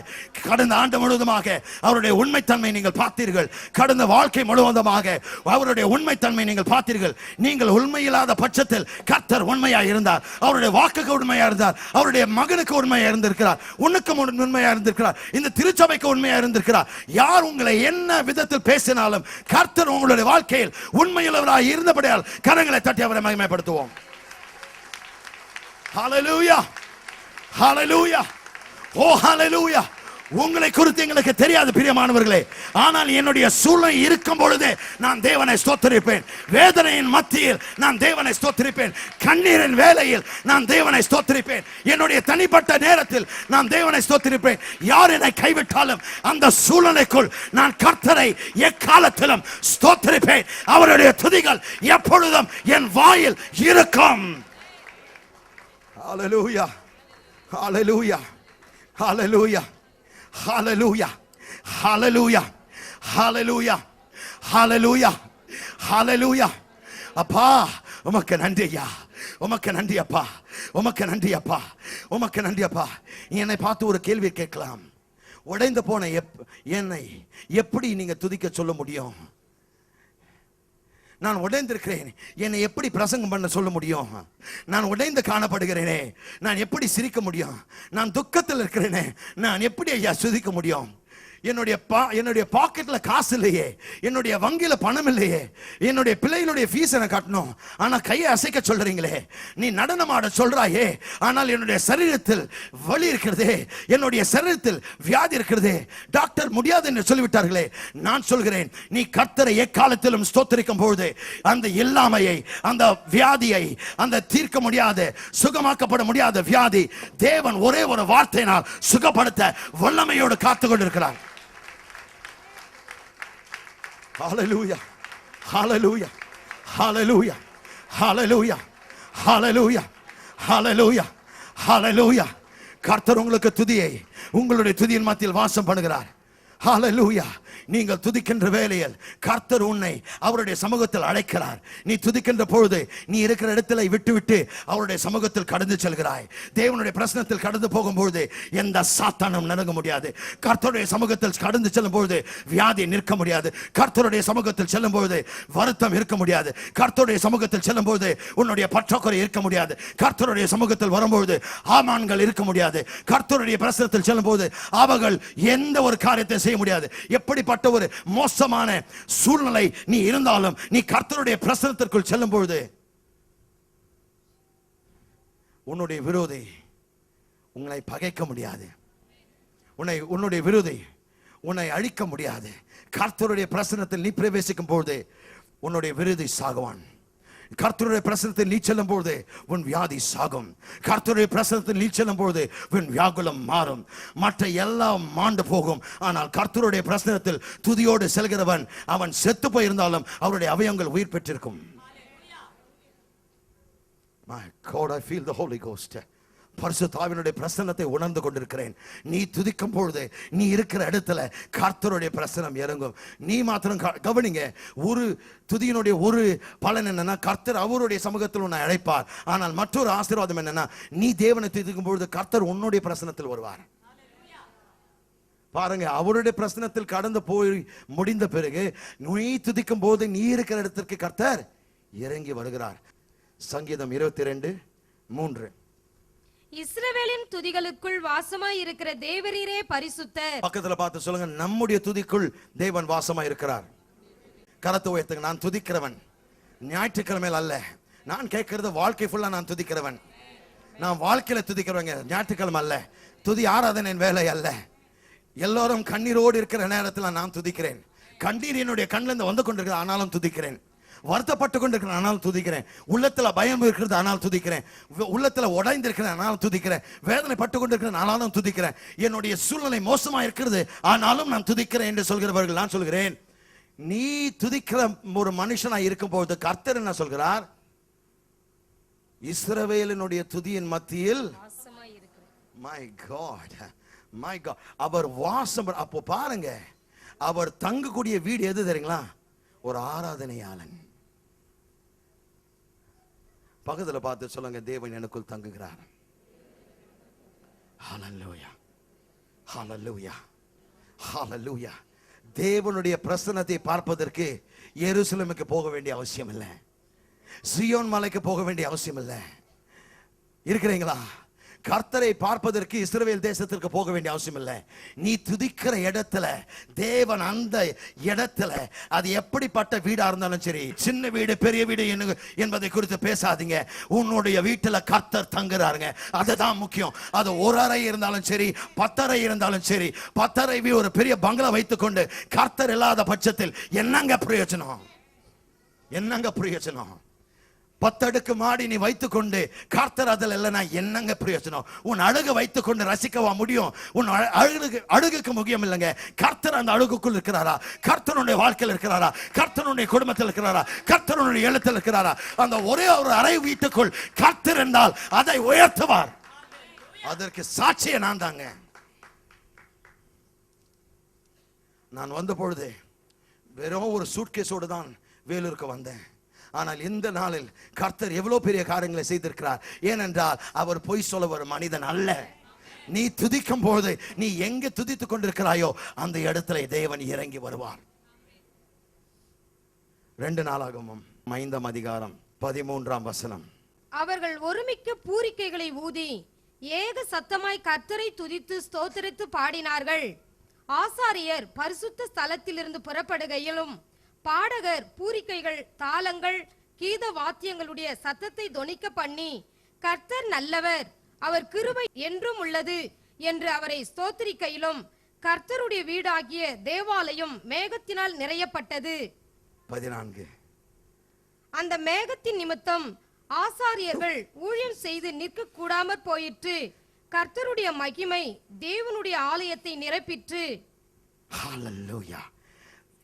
கடந்த ஆண்டு முழுவதுமாக அவருடைய உண்மைத்தன்மை நீங்கள் பார்த்தீர்கள். கடந்த வாழ்க்கை முழுவதுமாக அவருடைய உண்மைத்தன்மை நீங்கள் பார்த்தீர்கள். நீங்கள் உண்மையில்லாத பட்சத்தில் கர்த்தர் உண்மையாக இருந்தார். அவருடைய வாக்குக்கு உண்மையாக இருந்தார். அவருடைய மகனுக்கு உண்மையாக இருந்திருக்கிறார். உனக்கு உண்மையாக இருந்திருக்கிறார். இந்த திருச்சபைக்கு உண்மையாக இருந்திருக்கிறார். யார் உங்களை என்ன விதத்தில் பேசினாலும் கர்த்தர் உங்களுடைய வாழ்க்கையில் உண்மையுள்ளவராக இருந்தபடியால் கரங்களை தட்டி அவரை மகிமைப்படுத்துவோம். ஹalleluya. ஹalleluya. ஓ ஹalleluya. உங்களை குறித்து எங்களுக்கு தெரியாது பிரியமானவர்களே. ஆனால் என்னுடைய சூழ்நிலை இருக்கும் பொழுது நான் தேவனை ஸ்தோத்திரிப்பேன். வேதனையின் மத்தியில் நான் தேவனை ஸ்தோத்திரிப்பேன். கண்ணீரின் வேளையில் நான் தேவனை ஸ்தோத்திரிப்பேன். என்னுடைய தனிப்பட்ட நேரத்தில் நான் தேவனை ஸ்தோத்திரிப்பேன். யார் என்னை கைவிட்டாலும் அந்த சூழ்நிலைக்குள் நான் கர்த்தரை எக்காலத்திலும் ஸ்தோத்திரிப்பேன். அவருடைய துதிகள் எப்பொழுதும் என் வாயில் இருக்கும். ஹalleluya. ஹalleluya. ஹalleluya. Hallelujah. Hallelujah. Hallelujah. Hallelujah. Hallelujah. அப்பா உமக்கு நன்றி ஐயா. உமக்கு நன்றி அப்பா. உமக்கு நன்றி அப்பா. உமக்கு நன்றி அப்பா. என்னை பார்த்து ஒரு கேள்வி கேட்கலாம். உடைந்து போன என்னை எப்படி நீங்க துதிக்க சொல்ல முடியும்? நான் உடைந்திருக்கிறேன், என்னை எப்படி பிரசங்கம் பண்ண சொல்ல முடியும்? நான் உடைந்து காணப்படுகிறேனே, நான் எப்படி சிரிக்க முடியும்? நான் துக்கத்தில் இருக்கிறேனே, நான் எப்படி ஐயா சுதிக்க முடியும்? என்னுடைய பாக்கெட்ல காசு இல்லையே, என்னுடைய வங்கியில பணம் இல்லையே, என்னுடைய பிள்ளைகளுடைய ஃபீஸ் எனக்கு கட்டணும். ஆனா கையை அசைக்க சொல்றீங்களே, நீ நடனம் ஆட சொல்றாயே, ஆனால் என்னுடைய சரீரத்தில் வலி இருக்கிறதே, என்னுடைய சரீரத்தில் வியாதி இருக்கிறதே, டாக்டர் முடியாது என்று சொல்லிவிட்டார்களே. நான் சொல்கிறேன், நீ கர்த்தரை எக்காலத்திலும் ஸ்தோத்திரிக்கும் பொழுது அந்த இல்லாமையை, அந்த வியாதியை, அந்த தீர்க்க முடியாத, சுகமாக்கப்பட முடியாத வியாதி தேவன் ஒரே ஒரு வார்த்தையினால் சுகப்படுத்த வல்லமையோடு காத்து கொண்டிருக்கிறார். Hallelujah. Hallelujah. Hallelujah. Hallelujah. Hallelujah. Hallelujah. Hallelujah. கர்த்தர் உங்களுக்கு துதியை உங்களுடைய துதியின் மத்தியில் வாசம் பண்ணுகிறார். Hallelujah. நீங்கள் துதிக்கின்ற வேளையில் கர்த்தர் உன்னை அவருடைய சமூகத்தில் அழைக்கிறார். நீ துதிக்கின்ற பொழுது நீ இருக்கிற இடத்துல விட்டு அவருடைய சமூகத்தில் கடந்து செல்கிறாய். தேவனுடைய பிரசன்னத்தில் கடந்து போகும்போது எந்த சாத்தானும் நெருங்க முடியாது. கர்த்தருடைய சமூகத்தில் கடந்து செல்லும் பொழுது வியாதி நிற்க முடியாது. கர்த்தருடைய சமூகத்தில் செல்லும் பொழுது வருத்தம் இருக்க முடியாது. கர்த்தருடைய சமூகத்தில் செல்லும் பொழுது உன்னுடைய பற்றாக்குறை இருக்க முடியாது. கர்த்தருடைய சமூகத்தில் வரும்பொழுது ஆமான்கள் இருக்க முடியாது. கர்த்தருடைய பிரசன்னத்தில் செல்லும் போது அவர்கள் எந்த ஒரு காரியத்தை செய்ய முடியாது. எப்படிப்பட்ட ஒரு மோசமான சூழ்நிலை நீ இருந்தாலும் நீ கர்த்தருடைய பிரசன்னத்திற்குள் செல்லும் பொழுது உன்னுடைய விரோதி உங்களை பகைக்க முடியாது. உன்னுடைய விரோதி உன்னை அழிக்க முடியாது. கர்த்தருடைய பிரசன்னத்தில் நீ பிரவேசிக்கும் பொழுது உன்னுடைய விருதி சாகுவான். கர்த்தருடைய பிரசன்னத்தில் நீ செல்லும் பொழுது உன் வியாதி சாகும். கர்த்தருடைய பிரசன்னத்தில் நீ செல்லும் பொழுது உன் வியாகுலம் மாறும். மற்ற எல்லாம் மாண்டு போகும். ஆனால் கர்த்தருடைய பிரசன்னத்தில் துதியோடு செல்கிறவன் அவன் செத்து போயிருந்தாலும் அவருடைய அவயங்கள் உயிர் பெற்றிருக்கும். My God, I feel the Holy Ghost. பரிசுத்த ஆவியினுடைய பிரசன்னத்தை உணர்ந்து கொண்டிருக்கிறேன். நீ துதிக்கும் பொழுது நீ இருக்கிற இடத்துல கர்த்தருடைய பிரசன்னம் இறங்கும். நீ மாத்திரம் கவனிங்க, ஒரு துதியினுடைய ஒரு பலன் என்னன்னா, கர்த்தர் அவருடைய சமூகத்தில் உன்னை அழைப்பார். ஆனால் மற்றொரு ஆசீர்வாதம் என்னன்னா, நீ தேவனை துதிக்கும் பொழுது கர்த்தர் உன்னுடைய பிரசன்னத்தில் வருவார். பாருங்க, அவருடைய பிரசன்னத்தில் கடந்து போய் முடிந்த பிறகு நீ துதிக்கும் போது நீ இருக்கிற இடத்திற்கு கர்த்தர் இறங்கி வருகிறார். சங்கீதம் 22:3. இஸ்ரவேலின் துதிகளுக்குள் வாசமாய் இருக்கிற தேவரீரே பரிசுத்தர். பக்கத்துல பார்த்து சொல்லுங்க, நம்முடைய துதிக்குள் தேவன் வாசமாய் இருக்கிறார். கரத்தை உயர்த்துங்க. நான் துதிக்கிறவன் ஞாயிற்றுக்கிழமையில் அல்ல. நான் கேட்கறது வாழ்க்கை ஃபுல்லா நான் துதிக்கிறவன். நான் வாழ்க்கையில துதிக்கிறவங்க, ஞாயிற்றுக்கிழமை அல்ல. துதி ஆராதனை வேலை அல்ல. எல்லோரும் கண்ணீரோடு இருக்கிற நேரத்தில் நான் துதிக்கிறேன். கண்ணீர் என்னுடைய கண்ணில் இருந்து வந்து கொண்டிருக்கிறது, ஆனாலும் துதிக்கிறேன். வருத்தப்பட்டு கொண்டிருக்கிறேன், ஆனால் துதிக்கிறேன். உள்ளத்துல பயம் இருக்கிறது, ஆனால் துதிக்கிறேன். உள்ளத்துல உடைந்திருக்கிறேன், ஆனாலும் துதிக்கிறேன். வேதனை பட்டு கொண்டிருக்கிறேன், ஆனாலும் துதிக்கிறேன். என்னுடைய சூழ்நிலை மோசமா இருக்கிறது, ஆனாலும் நான் துதிக்கிறேன் என்று சொல்கிறவர்கள் நான் சொல்கிறேன். நீ துதிக்கிற ஒரு மனுஷனா இருக்கும் போது கர்த்தர் என்ன சொல்கிறார்? இஸ்ரவேலினுடைய துதியின் மத்தியில் my God, my God, அவர் வாசம். அப்போ பாருங்க, அவர் தங்கக்கூடிய வீடு எது தெரியுங்களா? ஒரு ஆராதனையாளன். பக்கத்துல பார்த்து சொல்லுங்க, தேவன் எனக்குள் தங்குகிறார். ஹல்லேலூயா, ஹல்லேலூயா, ஹல்லேலூயா. தேவனுடைய பிரசன்னத்தை பார்ப்பதற்கு எருசலேமுக்கு போக வேண்டிய அவசியம் இல்லை. சியோன் மலைக்கு போக வேண்டிய அவசியம் இல்லை. இருக்கிறீங்களா? கர்த்தரை பார்ப்பதற்கு இஸ்ரவேல் தேசத்திற்கு போக வேண்டிய அவசியம் இல்லை. நீ துதிக்கிற இடத்துல தேவன் அந்த இடத்துல, அது எப்படிப்பட்ட வீடா இருந்தாலும் சரி, சின்ன வீடு பெரிய வீடு என்பதை குறித்து பேசாதீங்க. உன்னுடைய வீட்டுல கர்த்தர் தங்குறாருங்க, அதுதான் முக்கியம். அது ஒரு அறை இருந்தாலும் சரி, 10 அறை இருந்தாலும் சரி. 10 அறை ஒரு பெரிய பங்களா வைத்துக் கொண்டு கர்த்தர் இல்லாத பட்சத்தில் என்னங்க பிரயோஜனம்? என்னங்க பிரயோஜனம்? 10 அடுக்கு மாடி நீ வைத்துக் கொண்டு கர்த்தர் அதில் இல்லைன்னா என்னங்க பிரயோஜனம்? உன் அழகு வைத்துக் கொண்டு ரசிக்கவா முடியும்? உன் அழகுக்கு முக்கியம் இல்லைங்க. கர்த்தர் அந்த அழகுக்குள் இருக்கிறாரா? கர்த்தனுடைய வாழ்க்கையில் இருக்கிறாரா? கர்த்தனுடைய குடும்பத்தில் இருக்கிறாரா? கர்த்தனுடைய எழுத்தில் இருக்கிறாரா? அந்த ஒரே ஒரு அறை வீட்டுக்குள் கர்த்தர் என்றால் அதை உயர்த்துவார். அதற்கு சாட்சியை நான் தாங்க. நான் வந்த பொழுது வெறும் ஒரு சூட்கேஸோடு தான் வேலூருக்கு வந்தேன். ஆனால் இந்த நாளில் கர்த்தர் எவ்வளவு பெரிய காரியங்களை செய்திருக்கிறார். ஏனென்றால் அவர் பொய் சொல்ல ஒரு மனிதன் அல்ல. நீ துதிக்கும் போது நீ எங்க துதித்துக் கொண்டிருக்கிறாயோ அந்த இடத்துல தேவன் இறங்கி வருவார். 2 நாளாகமம் 5ஆம் அதிகாரம் 13ஆம் வசனம். அவர்கள் ஒருமிக்க பூரிக்கைகளை ஊதி ஏக சத்தமாய் கர்த்தரை துதித்து ஸ்தோத்திரித்து பாடினார்கள். ஆசாரியர் பரிசுத்த ஸ்தலத்திலிருந்து புறப்படுகையிலும் பாடகர் பூரிக்கைகள், தாளங்கள், கீத வாத்தியங்களுடைய சத்தத்தை தொனிக்க பண்ணி கர்த்தர் நல்லவர், அவர் கிருபை என்றும் உள்ளது என்று அவரை ஸ்தோத்திரிக்கையிலும் கர்த்தருடைய வீடாகிய தேவாலயம் மேகத்தினால் நிறையப்பட்டது. 14. அந்த மேகத்தின் நிமித்தம் ஆசாரியர்கள் ஊழியம் செய்து நிற்க கூடாமற் போயிற்று. கர்த்தருடைய மகிமை தேவனுடைய ஆலயத்தை நிரப்பிற்று. ஹல்லேலூயா.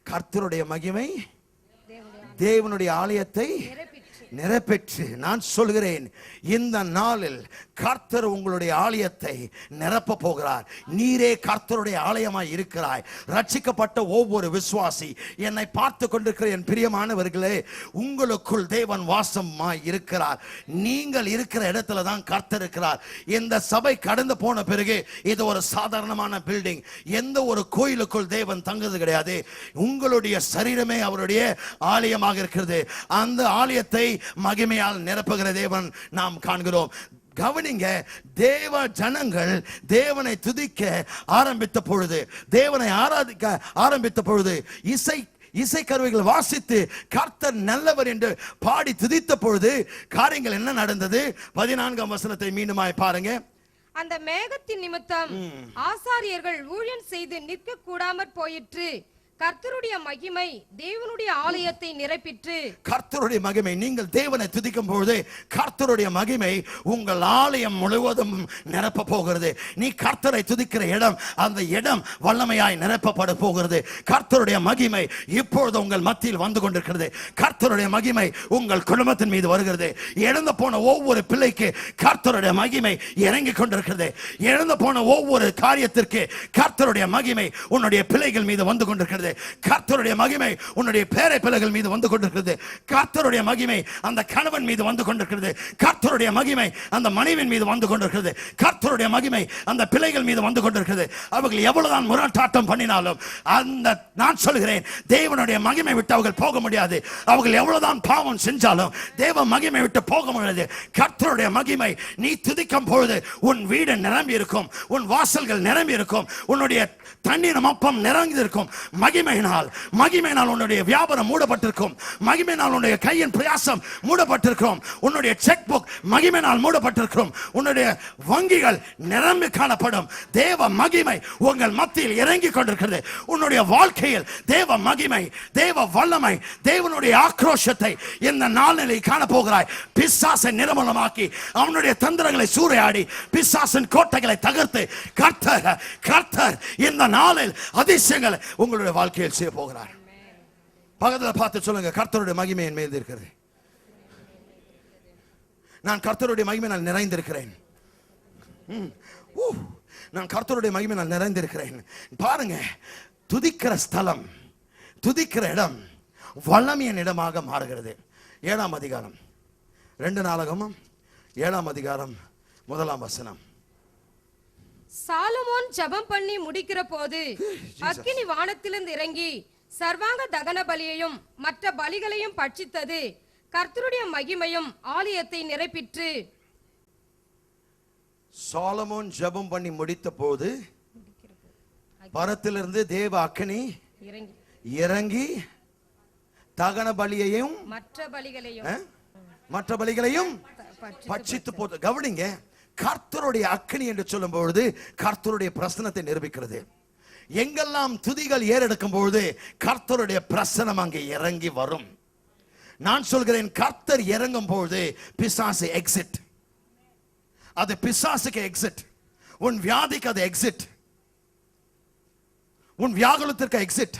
கர்த்தருடைய மகிமை தேவனுடைய ஆலயத்தை நிரப்பெற்று. நான் சொல்கிறேன், இந்த நாளில் கர்த்தர் உங்களுடைய ஆலயத்தை நிரப்ப போகிறார். நீரே கர்த்தருடைய ஆலயமாய் இருக்கிறாய். ரட்சிக்கப்பட்ட ஒவ்வொரு விசுவாசி, என்னை பார்த்து கொண்டிருக்கிற என் பிரியமானவர்களே, உங்களுக்குள் தேவன் வாசமாய் இருக்கிறார். நீங்கள் இருக்கிற இடத்துல தான் கர்த்தர் இருக்கிறார். இந்த சபை கடந்து போன பிறகு இது ஒரு சாதாரணமான பில்டிங். எந்த ஒரு கோயிலுக்குள் தேவன் தங்குவது கிடையாது. உங்களுடைய சரீரமே அவருடைய ஆலயமாக இருக்கிறது. அந்த ஆலயத்தை மகிமையால் நிரப்புகிற தேவன் நாம் காண்கிறோம். கவனிங்க, தேவ ஜனங்கள் தேவனை துதிக்க ஆரம்பித்த பொழுது, தேவனை ஆராதிக்க ஆரம்பித்த பொழுது, இசை கருவிகள் வாசித்து கர்த்தர் நல்லவர் என்று பாடி துதித்த பொழுது காரியங்கள் என்ன நடந்தது? 14ஆம் வசனத்தை மீண்டுமாய் பாருங்க. அந்த மேகத்தின் நிமித்தம் ஆசாரியர்கள் ஊழியம் செய்து நிற்க கூடாமற் போயிற்று. கர்த்தருடைய மகிமை தேவனுடைய ஆலயத்தை நிரப்பிற்று. கர்த்தருடைய மகிமை, நீங்கள் தேவனை துதிக்கும் பொழுது கர்த்தருடைய மகிமை உங்கள் ஆலயம் முழுவதும் நிரப்ப போகிறது. நீ கர்த்தரை துதிக்கிற இடம், அந்த இடம் வல்லமையாய் நிரப்பப்பட போகிறது. கர்த்தருடைய மகிமை இப்பொழுது உங்கள் மத்தியில் வந்து கொண்டிருக்கிறது. கர்த்தருடைய மகிமை உங்கள் குடும்பத்தின் மீது வருகிறது. இழந்து போன ஒவ்வொரு பிள்ளைக்கு கர்த்தருடைய மகிமை இறங்கி கொண்டிருக்கிறது. இழந்து போன ஒவ்வொரு காரியத்திற்கு கர்த்தருடைய மகிமை உன்னுடைய பிள்ளைகள் மீது வந்து கொண்டிருக்கிறது. கர்த்தருடைய மகிமை உன்னுடைய பேரை பிள்ளைகள் மீது வந்து கொண்டிருக்கிறது. கர்த்தருடைய மகிமை அந்த கணவன் மீது வந்து கொண்டிருக்கிறது. கர்த்தருடைய மகிமை அந்த மனைவியின் மீது வந்து கொண்டிருக்கிறது. கர்த்தருடைய மகிமை அந்த பிள்ளைகள் மீது வந்து கொண்டிருக்கிறது. அவர்கள் எவ்வளவுதான் முரட்டாட்டம் பண்ணினாலும், அந்த நான் சொல்கிறேன், தேவனுடைய மகிமை விட்டு அவர்கள் போக முடியாது. அவர்கள் எவ்வளவுதான் பாவம் செஞ்சாலும் தேவ மகிமை விட்டு போக முடியாது. கர்த்தருடைய மகிமை நீ துதிக்கும் பொழுது உன் வீடு நிரம்பி இருக்கும், உன் வாசல்கள் நிரம்பி இருக்கும், உன்னுடைய தண்ணீர் மப்பம் நிறைந்து இருக்கும். மகிமையினால் உன்னுடைய வியாபாரம் மூடப்பட்டிருக்கும். மகிமையினால் உன்னுடைய கையின் பிரயாசம் மூடப்பட்டிருக்கும். உன்னுடைய செக் புக் மகிமையினால் மூடப்பட்டிருக்கும். உன்னுடைய வங்கிகள் நிரம்பி காணப்படும். தேவ மகிமை உங்கள் மத்தியில் இறங்கி கொண்டிருக்கிறது. உன்னுடைய வாழ்க்கையில் தேவ மகிமை, தேவ வல்லமை, தேவனுடைய ஆக்ரோஷத்தை இந்த நாளிலே காணப்போகிறாய். பிசாசை நிர்மூலமாக்கி அவனுடைய தந்திரங்களை சூறையாடி பிசாசின் கோட்டைகளை தகர்த்து கர்த்தர் இந்த நாளில் அதிசயங்களை உங்களுடைய வாழ்க்கையில் செய்ய போகிறார். பக்கத்தில் பார்த்து சொல்லுங்க, கர்த்தருடைய மகிமை என் மீது இருக்கிறது. நான் கர்த்தருடைய மகிமையினால் நிறைந்திருக்கிறேன். நான் கர்த்தருடைய மகிமையினால் நிறைந்திருக்கிறேன். பாருங்க, துதிக்கிற ஸ்தலம், துதிக்கிற இடம் வல்லமையின் இடமாக மாறுகிறது. 7ஆம் அதிகாரம் 2 நாளாகமம் 7ஆம் அதிகாரம் 1ஆம் வசனம். சாலமோன் ஜெபம் பண்ணி முடிக்கிற போது அக்கினி வானத்திலிருந்து இறங்கி சர்வாங்க தகன பலியையும் மற்ற பலிகளையும் பட்சித்தது. கர்த்தருடைய மகிமையும் ஆலயத்தை நிரப்பிற்று. சாலமோன் ஜெபம் பண்ணி முடித்த போது பரத்திலிருந்து தேவ அக்கினி இறங்கி தகன பலியையும் மற்ற பலிகளையும் பட்சித்து போது. கவனிங்க, கர்த்தருடைய அக்கினி என்று சொல்லும் பொழுது கர்த்தருடைய பிரசன்னத்தை நிரூபிக்கிறது. எங்கெல்லாம் துதிகள் ஏறெடுக்கும் பொழுது கர்த்தருடைய பிரசன்னம் அங்கே இறங்கி வரும். நான் சொல்கிறேன், கர்த்தர் இறங்கும் பொழுது பிசாசு எக்ஸிட். அது பிசாசுக்கு எக்ஸிட். உன் வியாதிக்கு அது எக்ஸிட். உன் வியாகுலத்திற்கு எக்ஸிட்.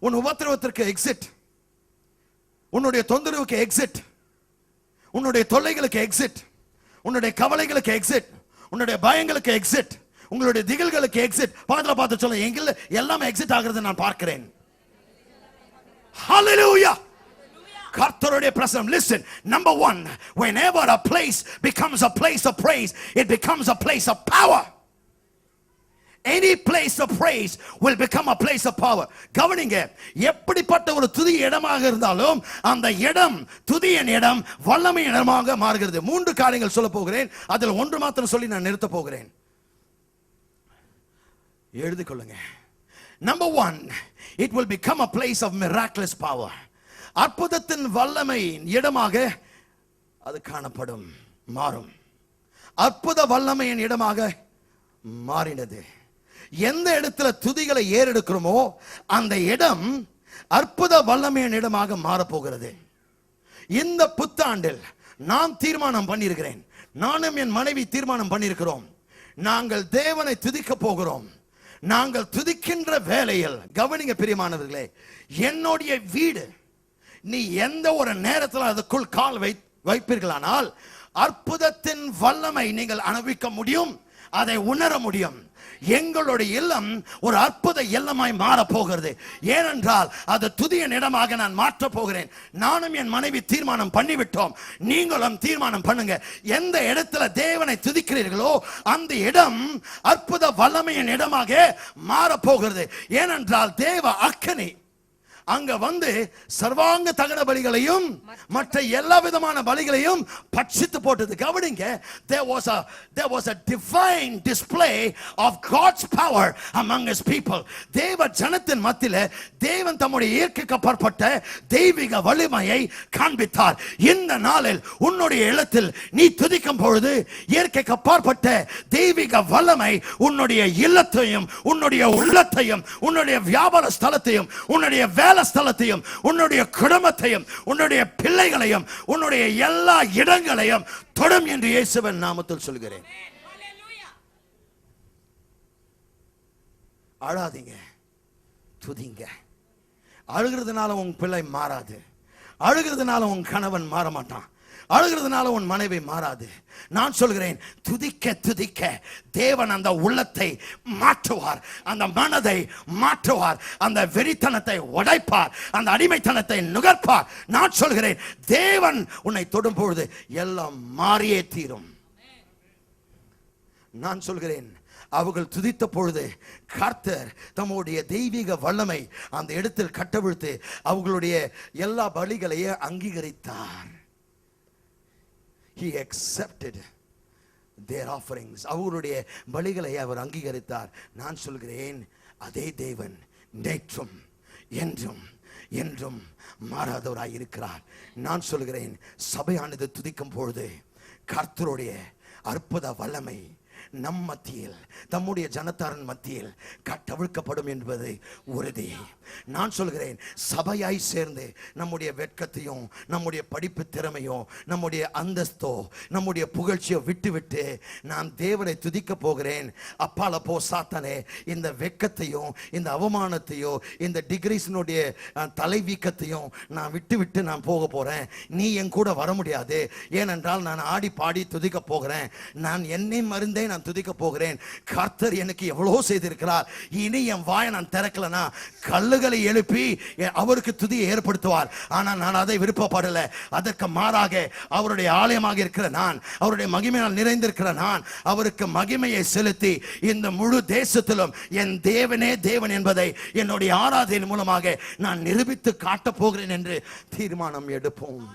உன் உபத்திரவத்திற்கு எக்ஸிட். உன்னுடைய தொந்தரவுக்கு எக்ஸிட். உன்னுடைய தொல்லைகளுக்கு எக்ஸிட். உன்னுடைய கவலைகளுக்கு எக்ஸிட். உன்னுடைய பயங்களுக்கு எக்ஸிட். உங்களுடைய திகில்களுக்கு எக்ஸிட். பக்கத்துல பார்த்து சொல்ல, எங்க எல்லாமே எக்ஸிட் ஆகிறது நான் பார்க்கிறேன். ஹalleluya. கர்த்தருடைய பிரசன்னம். Listen, number 1, whenever a place becomes a place of praise, it becomes a place of power. Any place of praise will become a place of power. கவனிங்க, எப்படிப்பட்ட ஒரு துதி இடமாக இருந்தாலும் அந்த இடம், துதியின் இடம் வல்லமையின் இடமாக மாறுகிறது. 3 காரியங்கள் சொல்ல போகிறேன். அதில் ஒன்று மாத்திரம் சொல்லி நான் நிறுத்த போகிறேன். எழுதிக் கொள்ளுங்க. Number 1, it will become a place of miraculous power. அற்புதத்தின் வல்லமையின் இடமாக அது காணப்படும், மாறும். அற்புத வல்லமையின் இடமாக மாறினது. எந்த இடத்துல துதிகளை ஏறெடுக்கிறோமோ அந்த இடம் அற்புத வல்லமையின் இடமாக மாறப்போகிறது. இந்த புத்தாண்டில் நான் தீர்மானம் பண்ணியிருக்கிறேன், நானும் என் மனைவி தீர்மானம் பண்ணியிருக்கிறோம், நாங்கள் தேவனை துதிக்க போகிறோம். நாங்கள் துதிக்கின்ற வேளையில் கவனிங்க பிரியமானவர்களே, என்னுடைய வீடு நீ எந்த ஒரு நேரத்தில் அதுக்குள் கால் வைப்பீர்களானால் அற்புதத்தின் வல்லமை நீங்கள் அனுபவிக்க முடியும், அதை உணர முடியும். எங்களுடைய இல்லம் ஒரு அற்புத இல்லமாய் மாற போகிறது. ஏனென்றால் அது துதியின் இடமாக நான் மாற்ற போகிறேன். நானும் என் மனைவி தீர்மானம் பண்ணிவிட்டோம், நீங்களும் தீர்மானம் பண்ணுங்க. எந்த இடத்துல தேவனை துதிக்கிறீர்களோ அந்த இடம் அற்புத வல்லமையின் இடமாக மாற போகிறது. ஏனென்றால் தேவ அக்கினி அங்க வந்து சர்வாங்க தகன பலிகளையும் மற்ற எல்லா விதமான பலிகளையும் பட்சித்து போட்டது. கவனிங்க, there was a divine display of God's power among his people. தேவ ஜனத்தின் மத்தியிலே தேவன் தம்முடைய இயற்கைக்கு அப்பாற்பட்ட தெய்வீக வலிமையை காண்பித்தார். இந்த நாளில் உன்னுடைய இல்லத்தில் நீ துதிக்கும் பொழுது இயற்கைக்கு அப்பாற்பட்ட தெய்வீக வல்லமை உன்னுடைய இல்லத்தையும் உன்னுடைய உள்ளத்தையும் உன்னுடைய வியாபார ஸ்தலத்தையும் உன்னுடைய வேலை ஸ்தலத்தையும் உன்னுடைய குடும்பத்தையும் உன்னுடைய பிள்ளைகளையும் உன்னுடைய எல்லா இடங்களையும் தொடும் என்று இயேசுவின் நாமத்தில் சொல்கிறேன். அழாதீங்க, துதிங்க. அழுகிறதுனால உன் பிள்ளை மாறாது. அழுகிறதுனால உன் கணவன் மாற மாட்டான். அழுகிறதுனால உன் மனைவி மாறாது. நான் சொல்கிறேன், துதிக்க துதிக்க தேவன் அந்த உள்ளத்தை மாற்றுவார், அந்த மனதை மாற்றுவார், அந்த வெறித்தனத்தை உடைப்பார், அந்த அடிமைத்தனத்தை நுகர்ப்பார். நான் சொல்கிறேன், தேவன் உன்னை தொடும் பொழுது எல்லாம் மாறியே தீரும். நான் சொல்கிறேன், அவர்கள் துதித்த பொழுது கர்த்தர் தம்முடைய தெய்வீக வல்லமை அந்த இடத்தில் கட்டவிழ்த்து அவர்களுடைய எல்லா பலிகளையும் அங்கீகரித்தார். He accepted their offerings. அவருடைய பலிகளை அவர் அங்கீகரித்தார். நான் சொல்கிறேன், அதே தேவன் நேற்றும் என்றும் என்றும் மாறாதவராய் இருக்கிறார். நான் சொல்கிறேன், சபையானது துதிக்கும் பொழுது கர்த்தருடைய அற்புத வல்லமை நம் மத்தியில் தம்முடைய ஜனத்தாரின் மத்தியில் கட்டவிழ்க்கப்படும் என்பது உறுதி. நான் சொல்கிறேன், சபையாய் சேர்ந்து நம்முடைய வெட்கத்தையும் நம்முடைய படிப்பு திறமையோ நம்முடைய அந்தஸ்தோ நம்முடைய புகழ்ச்சியோ விட்டு விட்டு நான் தேவனை துதிக்க போகிறேன். அப்பால போ சாத்தானே, இந்த வெட்கத்தையும் இந்த அவமானத்தையோ இந்த டிகிரிஸினுடைய தலைவீக்கத்தையும் நான் விட்டு விட்டு நான் போக போறேன். நீ என் கூட வர முடியாது. ஏனென்றால் நான் ஆடி பாடி துதிக்க போகிறேன். நான் என்னை மருந்தே நான் துதிக்க போகிறேன். கர்த்தர் எனக்கு எவ்வளவு செய்திருக்கிறார். இனி என் வாயை நான் திறக்கலனா கல்லுகளை எழுப்பி அவருக்கு துதியை ஏற்படுத்துவார். ஆனால் நான் அதை விருப்பப்படல. அதற்கு மாறாக அவருடைய ஆலயமாக இருக்கிற நான், அவருடைய மகிமையால் நிறைந்திருக்கிற நான் அவருக்கு மகிமையை செலுத்தி இந்த முழு தேசத்திலும் என் தேவனே தேவன் என்பதை என்னுடைய ஆராதனையின் மூலமாக நான் நிரூபித்து காட்டப் போகிறேன் என்று தீர்மானம் எடுப்போம்.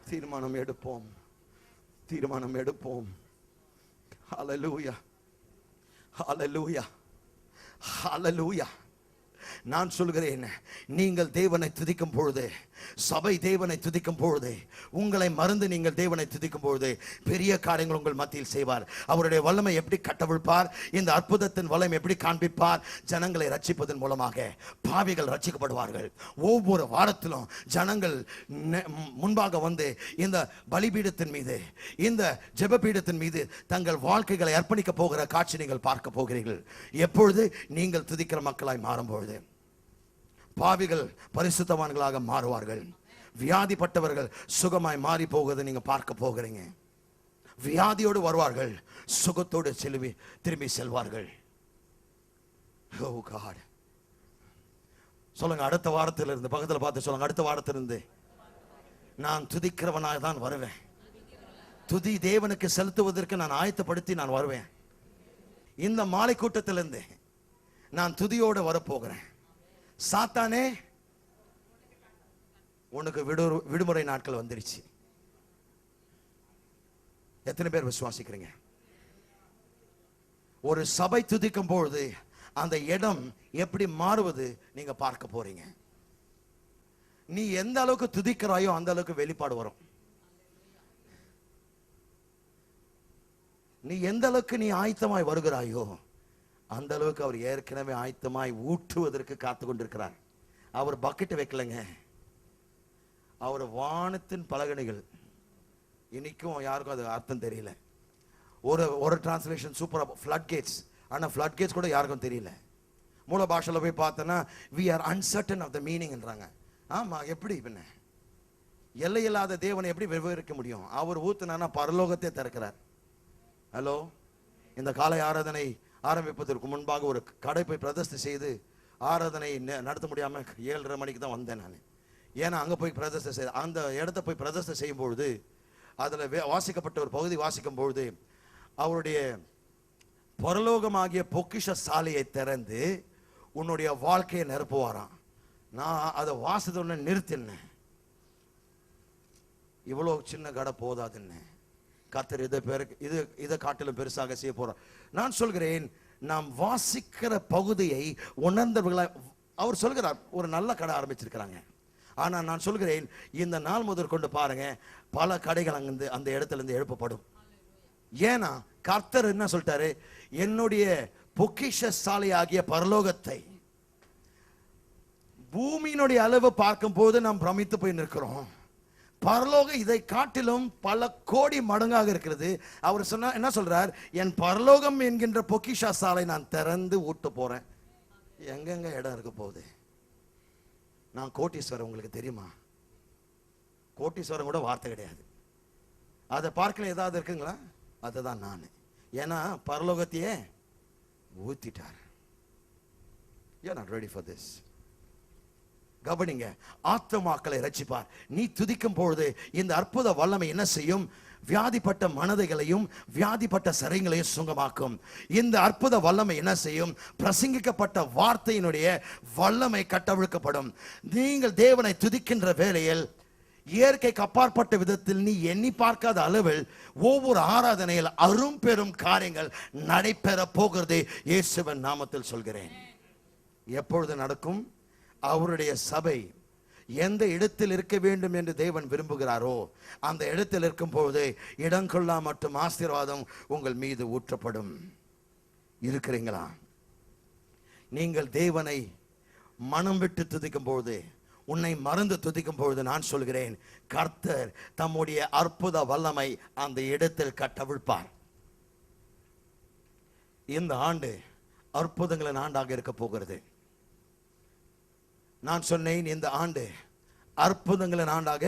தீர்மானம் எடுப்போம். தீர்மானம் எடுப்போம். Hallelujah. Hallelujah. Hallelujah. நான் சொல்கிறேன், நீங்கள் தேவனை துதிக்கும் பொழுது, சபை தேவனை துதிக்கும் பொழுது, உங்களை மறந்து நீங்கள் தேவனை துதிக்கும் பொழுது பெரிய காரியங்கள் உங்கள் மத்தியில் செய்வார். அவருடைய வல்லமை எப்படி கட்டவிழ்ப்பார், இந்த அற்புதத்தின் வல்லமை எப்படி காண்பிப்பார். ஜனங்களை ரட்சிப்பதன் மூலமாக பாவிகள் ரட்சிக்கப்படுவார்கள். ஒவ்வொரு வாரத்திலும் ஜனங்கள் முன்பாக வந்து இந்த பலிபீடத்தின் மீது இந்த ஜெபபீடத்தின் மீது தங்கள் வாழ்க்கைகளை அர்ப்பணிக்க போகிற காட்சி நீங்கள் பார்க்க போகிறீர்கள். எப்பொழுது நீங்கள் துதிக்கிற மக்களாய் மாறும்பொழுது பாவிகள் பரிசுத்தவான்களாக மாறுவார்கள். வியாதிப்பட்டவர்கள் சுகமாய் மாறி போவதை நீங்க பார்க்க போகிறீங்க. வியாதியோடு வருவார்கள், சுகத்தோடு திரும்பி செல்வார்கள். Oh God. சொல்லுங்க, அடுத்த வாரத்திலிருந்து பக்கத்தில் பார்த்து சொல்லுங்க, அடுத்த வாரத்திலிருந்து நான் துதிக்கிறவனாக தான் வருவேன். துதி தேவனுக்கு செலுத்துவதற்கு நான் ஆயத்தப்படுத்தி நான் வருவேன். இந்த மாலை கூட்டத்திலிருந்து நான் துதியோடு வரப்போகிறேன். சாத்தானே, உனக்கு விடுமுறை நாட்கள் வந்துருச்சு. எத்தனை பேர் விசுவாசிக்கிறீங்க? ஒரு சபை துதிக்கும் பொழுது அந்த இடம் எப்படி மாறுவது நீங்க பார்க்க போறீங்க. நீ எந்த அளவுக்கு துதிக்கிறாயோ அந்த அளவுக்கு வெளிப்பாடு வரும். நீ எந்த அளவுக்கு நீ ஆயத்தமாய் வருகிறாயோ அந்த அளவுக்கு அவர் ஏற்கனவே ஆயத்தமாய் ஊற்றுவதற்கு காத்து கொண்டிருக்கிறார். அவர் பக்கெட் வைக்கலங்க, அவர் வானத்தின் பலகணிகள். இன்னைக்கும் யாருக்கும் அது அர்த்தம் தெரியல. ஒரு டிரான்ஸ்லேஷன் சூப்பரா, ஃப்ளட் கேட்ஸ். ஆனா ஃப்ளட் கேட்ஸ் கூட யாருக்கும் தெரியல. மூல பாஷையில போய் பார்த்தோன்னா we are uncertain of the meaning என்றாங்க. ஆமா, எப்படி பின்ன எல்லையில்லாத தேவனை எப்படி விவரிக்க முடியும்? அவர் ஊத்துனா பரலோகத்தை திறக்கிறார். ஹலோ, இந்த காலை ஆராதனை ஆரம்பிப்பதற்கு முன்பாக ஒரு கடை போய் பிரதிஷ்டை செய்து ஆராதனை நடத்த முடியாம 7:30 மணிக்கு தான் வந்தேன் நான். ஏன்னா அங்க போய் பிரதிஷ்டை செய்ய, அந்த இடத்த போய் பிரதிஷ்டை செய்யும் பொழுது அதுல வாசிக்கப்பட்ட ஒரு பகுதி வாசிக்கும் பொழுது அவருடைய பரலோகமாகிய பொக்கிஷ சாலையை திறந்து உன்னுடைய வாழ்க்கையை நிரப்புவாராம். நான் அதை வாசத்தை உடனே நிறுத்தினேன். இவ்வளோ சின்ன கடை போதாதுன்னு கர்த்தர் இதை காட்டிலும் பெருசாக செய்ய போறார். நான் சொல்கிறேன், நாம் வாசிக்கிற பகுதியை உணர்ந்தவர்களாய் அவர் சொல்கிறார். ஒரு நல்ல கடை ஆரம்பிச்சிருக்கிறாங்க. ஆனா நான் சொல்கிறேன், இந்த நாள் முதல் கொண்டு பாருங்க, பல கடைகள் அங்கிருந்து அந்த இடத்துல இருந்து எழுப்பப்படும். ஏன்னா கர்த்தர் என்ன சொல்லிட்டாரு, என்னுடைய பொக்கிஷசாலை ஆகிய பரலோகத்தை பூமியினுடைய அளவு பார்க்கும் போது நாம் பிரமித்து போய் நிற்கிறோம். பரலோகம் இதை காட்டிலும் பல கோடி மடங்காக இருக்கிறது. அவர் சொன்னா என்ன சொல்றார், என் பரலோகம் என்கின்ற பொக்கிஷசாலை நான் திறந்து ஊட்ட போறேன். எங்கெங்க இடம் இருக்க போகுது? நான் கோட்டீஸ்வரன், உங்களுக்கு தெரியுமா? கோட்டீஸ்வரன் கூட வார்த்தை கிடையாது. அதை பார்க்கல ஏதாவது இருக்குங்களா? அதுதான் நான். ஏன்னா பரலோகத்தையே ஊத்திட்டார். You're not ready for this. கவனிங்க, ஆத்துமாக்களை ரட்சிப்பார். நீ துதிக்கும் பொழுது இந்த அற்புத வல்லமை என்ன செய்யும்? வியாதிப்பட்ட மனதைகளையும் வியாதிப்பட்ட சரீரங்களையும் சுகமாக்கும். இந்த அற்புத வல்லமை என்ன செய்யும்? பிரசங்கிக்கப்பட்ட வார்த்தையினுடைய வல்லமை கட்டவிழ்க்கப்படும். நீங்கள் தேவனை துதிக்கின்ற வேளையில் இயற்கைக்கு அப்பாற்பட்ட விதத்தில் நீ எண்ணி பார்க்காத அளவில் ஒவ்வொரு ஆராதனையில் அரும் பெரும் காரியங்கள் நடைபெற போகிறது. இயேசுவின் நாமத்தில் சொல்கிறேன். எப்பொழுது நடக்கும்? அவருடைய சபை எந்த இடத்தில் இருக்க வேண்டும் என்று தேவன் விரும்புகிறாரோ அந்த இடத்தில் இருக்கும் பொழுது இடங்கொள்ளா மட்டும் ஆசீர்வாதம் உங்கள் மீது ஊற்றப்படும். இருக்கிறீங்களா? நீங்கள் தேவனை மனம் விட்டு துதிக்கும் பொழுது, உன்னை மறந்து துதிக்கும் பொழுது நான் சொல்கிறேன், கர்த்தர் தம்முடைய அற்புத வல்லமை அந்த இடத்தில் கட்டவிழ்ப்பார். இந்த ஆண்டு அற்புதங்களின் ஆண்டாக இருக்க போகிறது. நான் சொன்னேன், இந்த ஆண்டு அற்புதங்களின் ஆண்டாக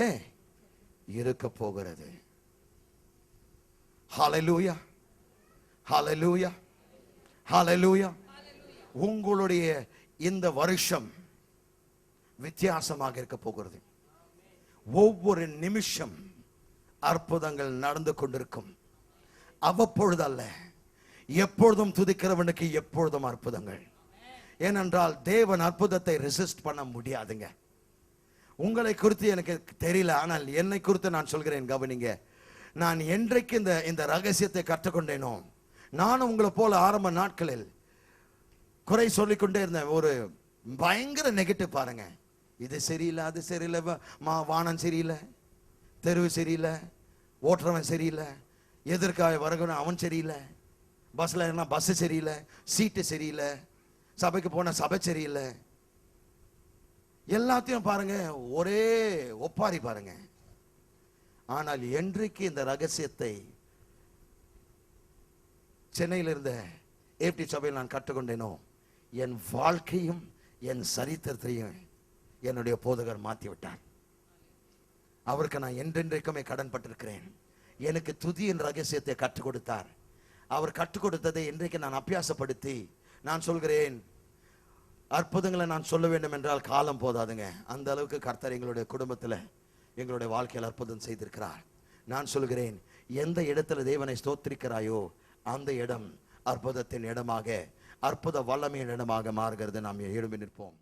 இருக்க போகிறது. ஹல்லேலூயா, ஹல்லேலூயா, ஹல்லேலூயா. உங்களுடைய இந்த வருஷம் வித்தியாசமாக இருக்க போகிறது. ஒவ்வொரு நிமிஷம் அற்புதங்கள் நடந்து கொண்டிருக்கும். அவ்வப்பொழுது அல்ல, எப்பொழுதும் துதிக்கிறவனுக்கு எப்பொழுதும் அற்புதங்கள். ஏனென்றால் தேவன் அற்புதத்தை ரெசிஸ்ட் பண்ண முடியாதுங்க. உங்களை குறித்து எனக்கு தெரியல, ஆனால் என்னை குறித்து நான் சொல்கிறேன். கவனிங்க, நான் என்றைக்கு இந்த ரகசியத்தை கற்றுக்கொண்டேனோ, நானும் உங்களை போல ஆரம்ப நாட்களில் குறை சொல்லிக்கொண்டே இருந்தேன். ஒரு பயங்கர நெகட்டிவ் பாருங்க. இது சரியில்லை, அது சரியில்லை, வானம் சரியில்லை, தெருவு சரியில்லை, ஓட்டுறவன் சரியில்லை, எதிர்க்காக வரகணும் அவன் சரியில்லை, பஸ்ல என்ன பஸ் சரியில்லை, சீட்டு சரியில்லை, சபைக்கு போன சபை சரியில்லை, எல்லாத்தையும் பாருங்க ஒரே ஒப்பாரி பாருங்க. ஆனால் என்றைக்கு இந்த ரகசியத்தை சென்னையில் இருந்த ஏப்டி சபையில் நான் கற்றுக்கொண்டேனோ, என் வாழ்க்கையும் என் சரித்திரத்தையும் என்னுடைய போதகர் மாற்றி விட்டார். அவருக்கு நான் என்றென்றைக்குமே கடன் பட்டிருக்கிறேன். எனக்கு துதியின் ரகசியத்தை கற்றுக் கொடுத்தார். அவர் கற்றுக் கொடுத்ததை இன்றைக்கு நான் அபியாசப்படுத்தி நான் சொல்கிறேன், அற்புதங்களை நான் சொல்ல வேண்டும் என்றால் காலம் போதாதுங்க. அந்த அளவுக்கு கர்த்தர் எங்களுடைய குடும்பத்தில் எங்களுடைய வாழ்க்கையில் அற்புதம் செய்திருக்கிறார். நான் சொல்கிறேன், எந்த இடத்துல தேவனை ஸ்தோத்திரிக்கிறாயோ அந்த இடம் அற்புதத்தின் இடமாக, அற்புத வல்லமையின் இடமாக மாறுகிறது. நாம் எழும்பி நிற்போம்.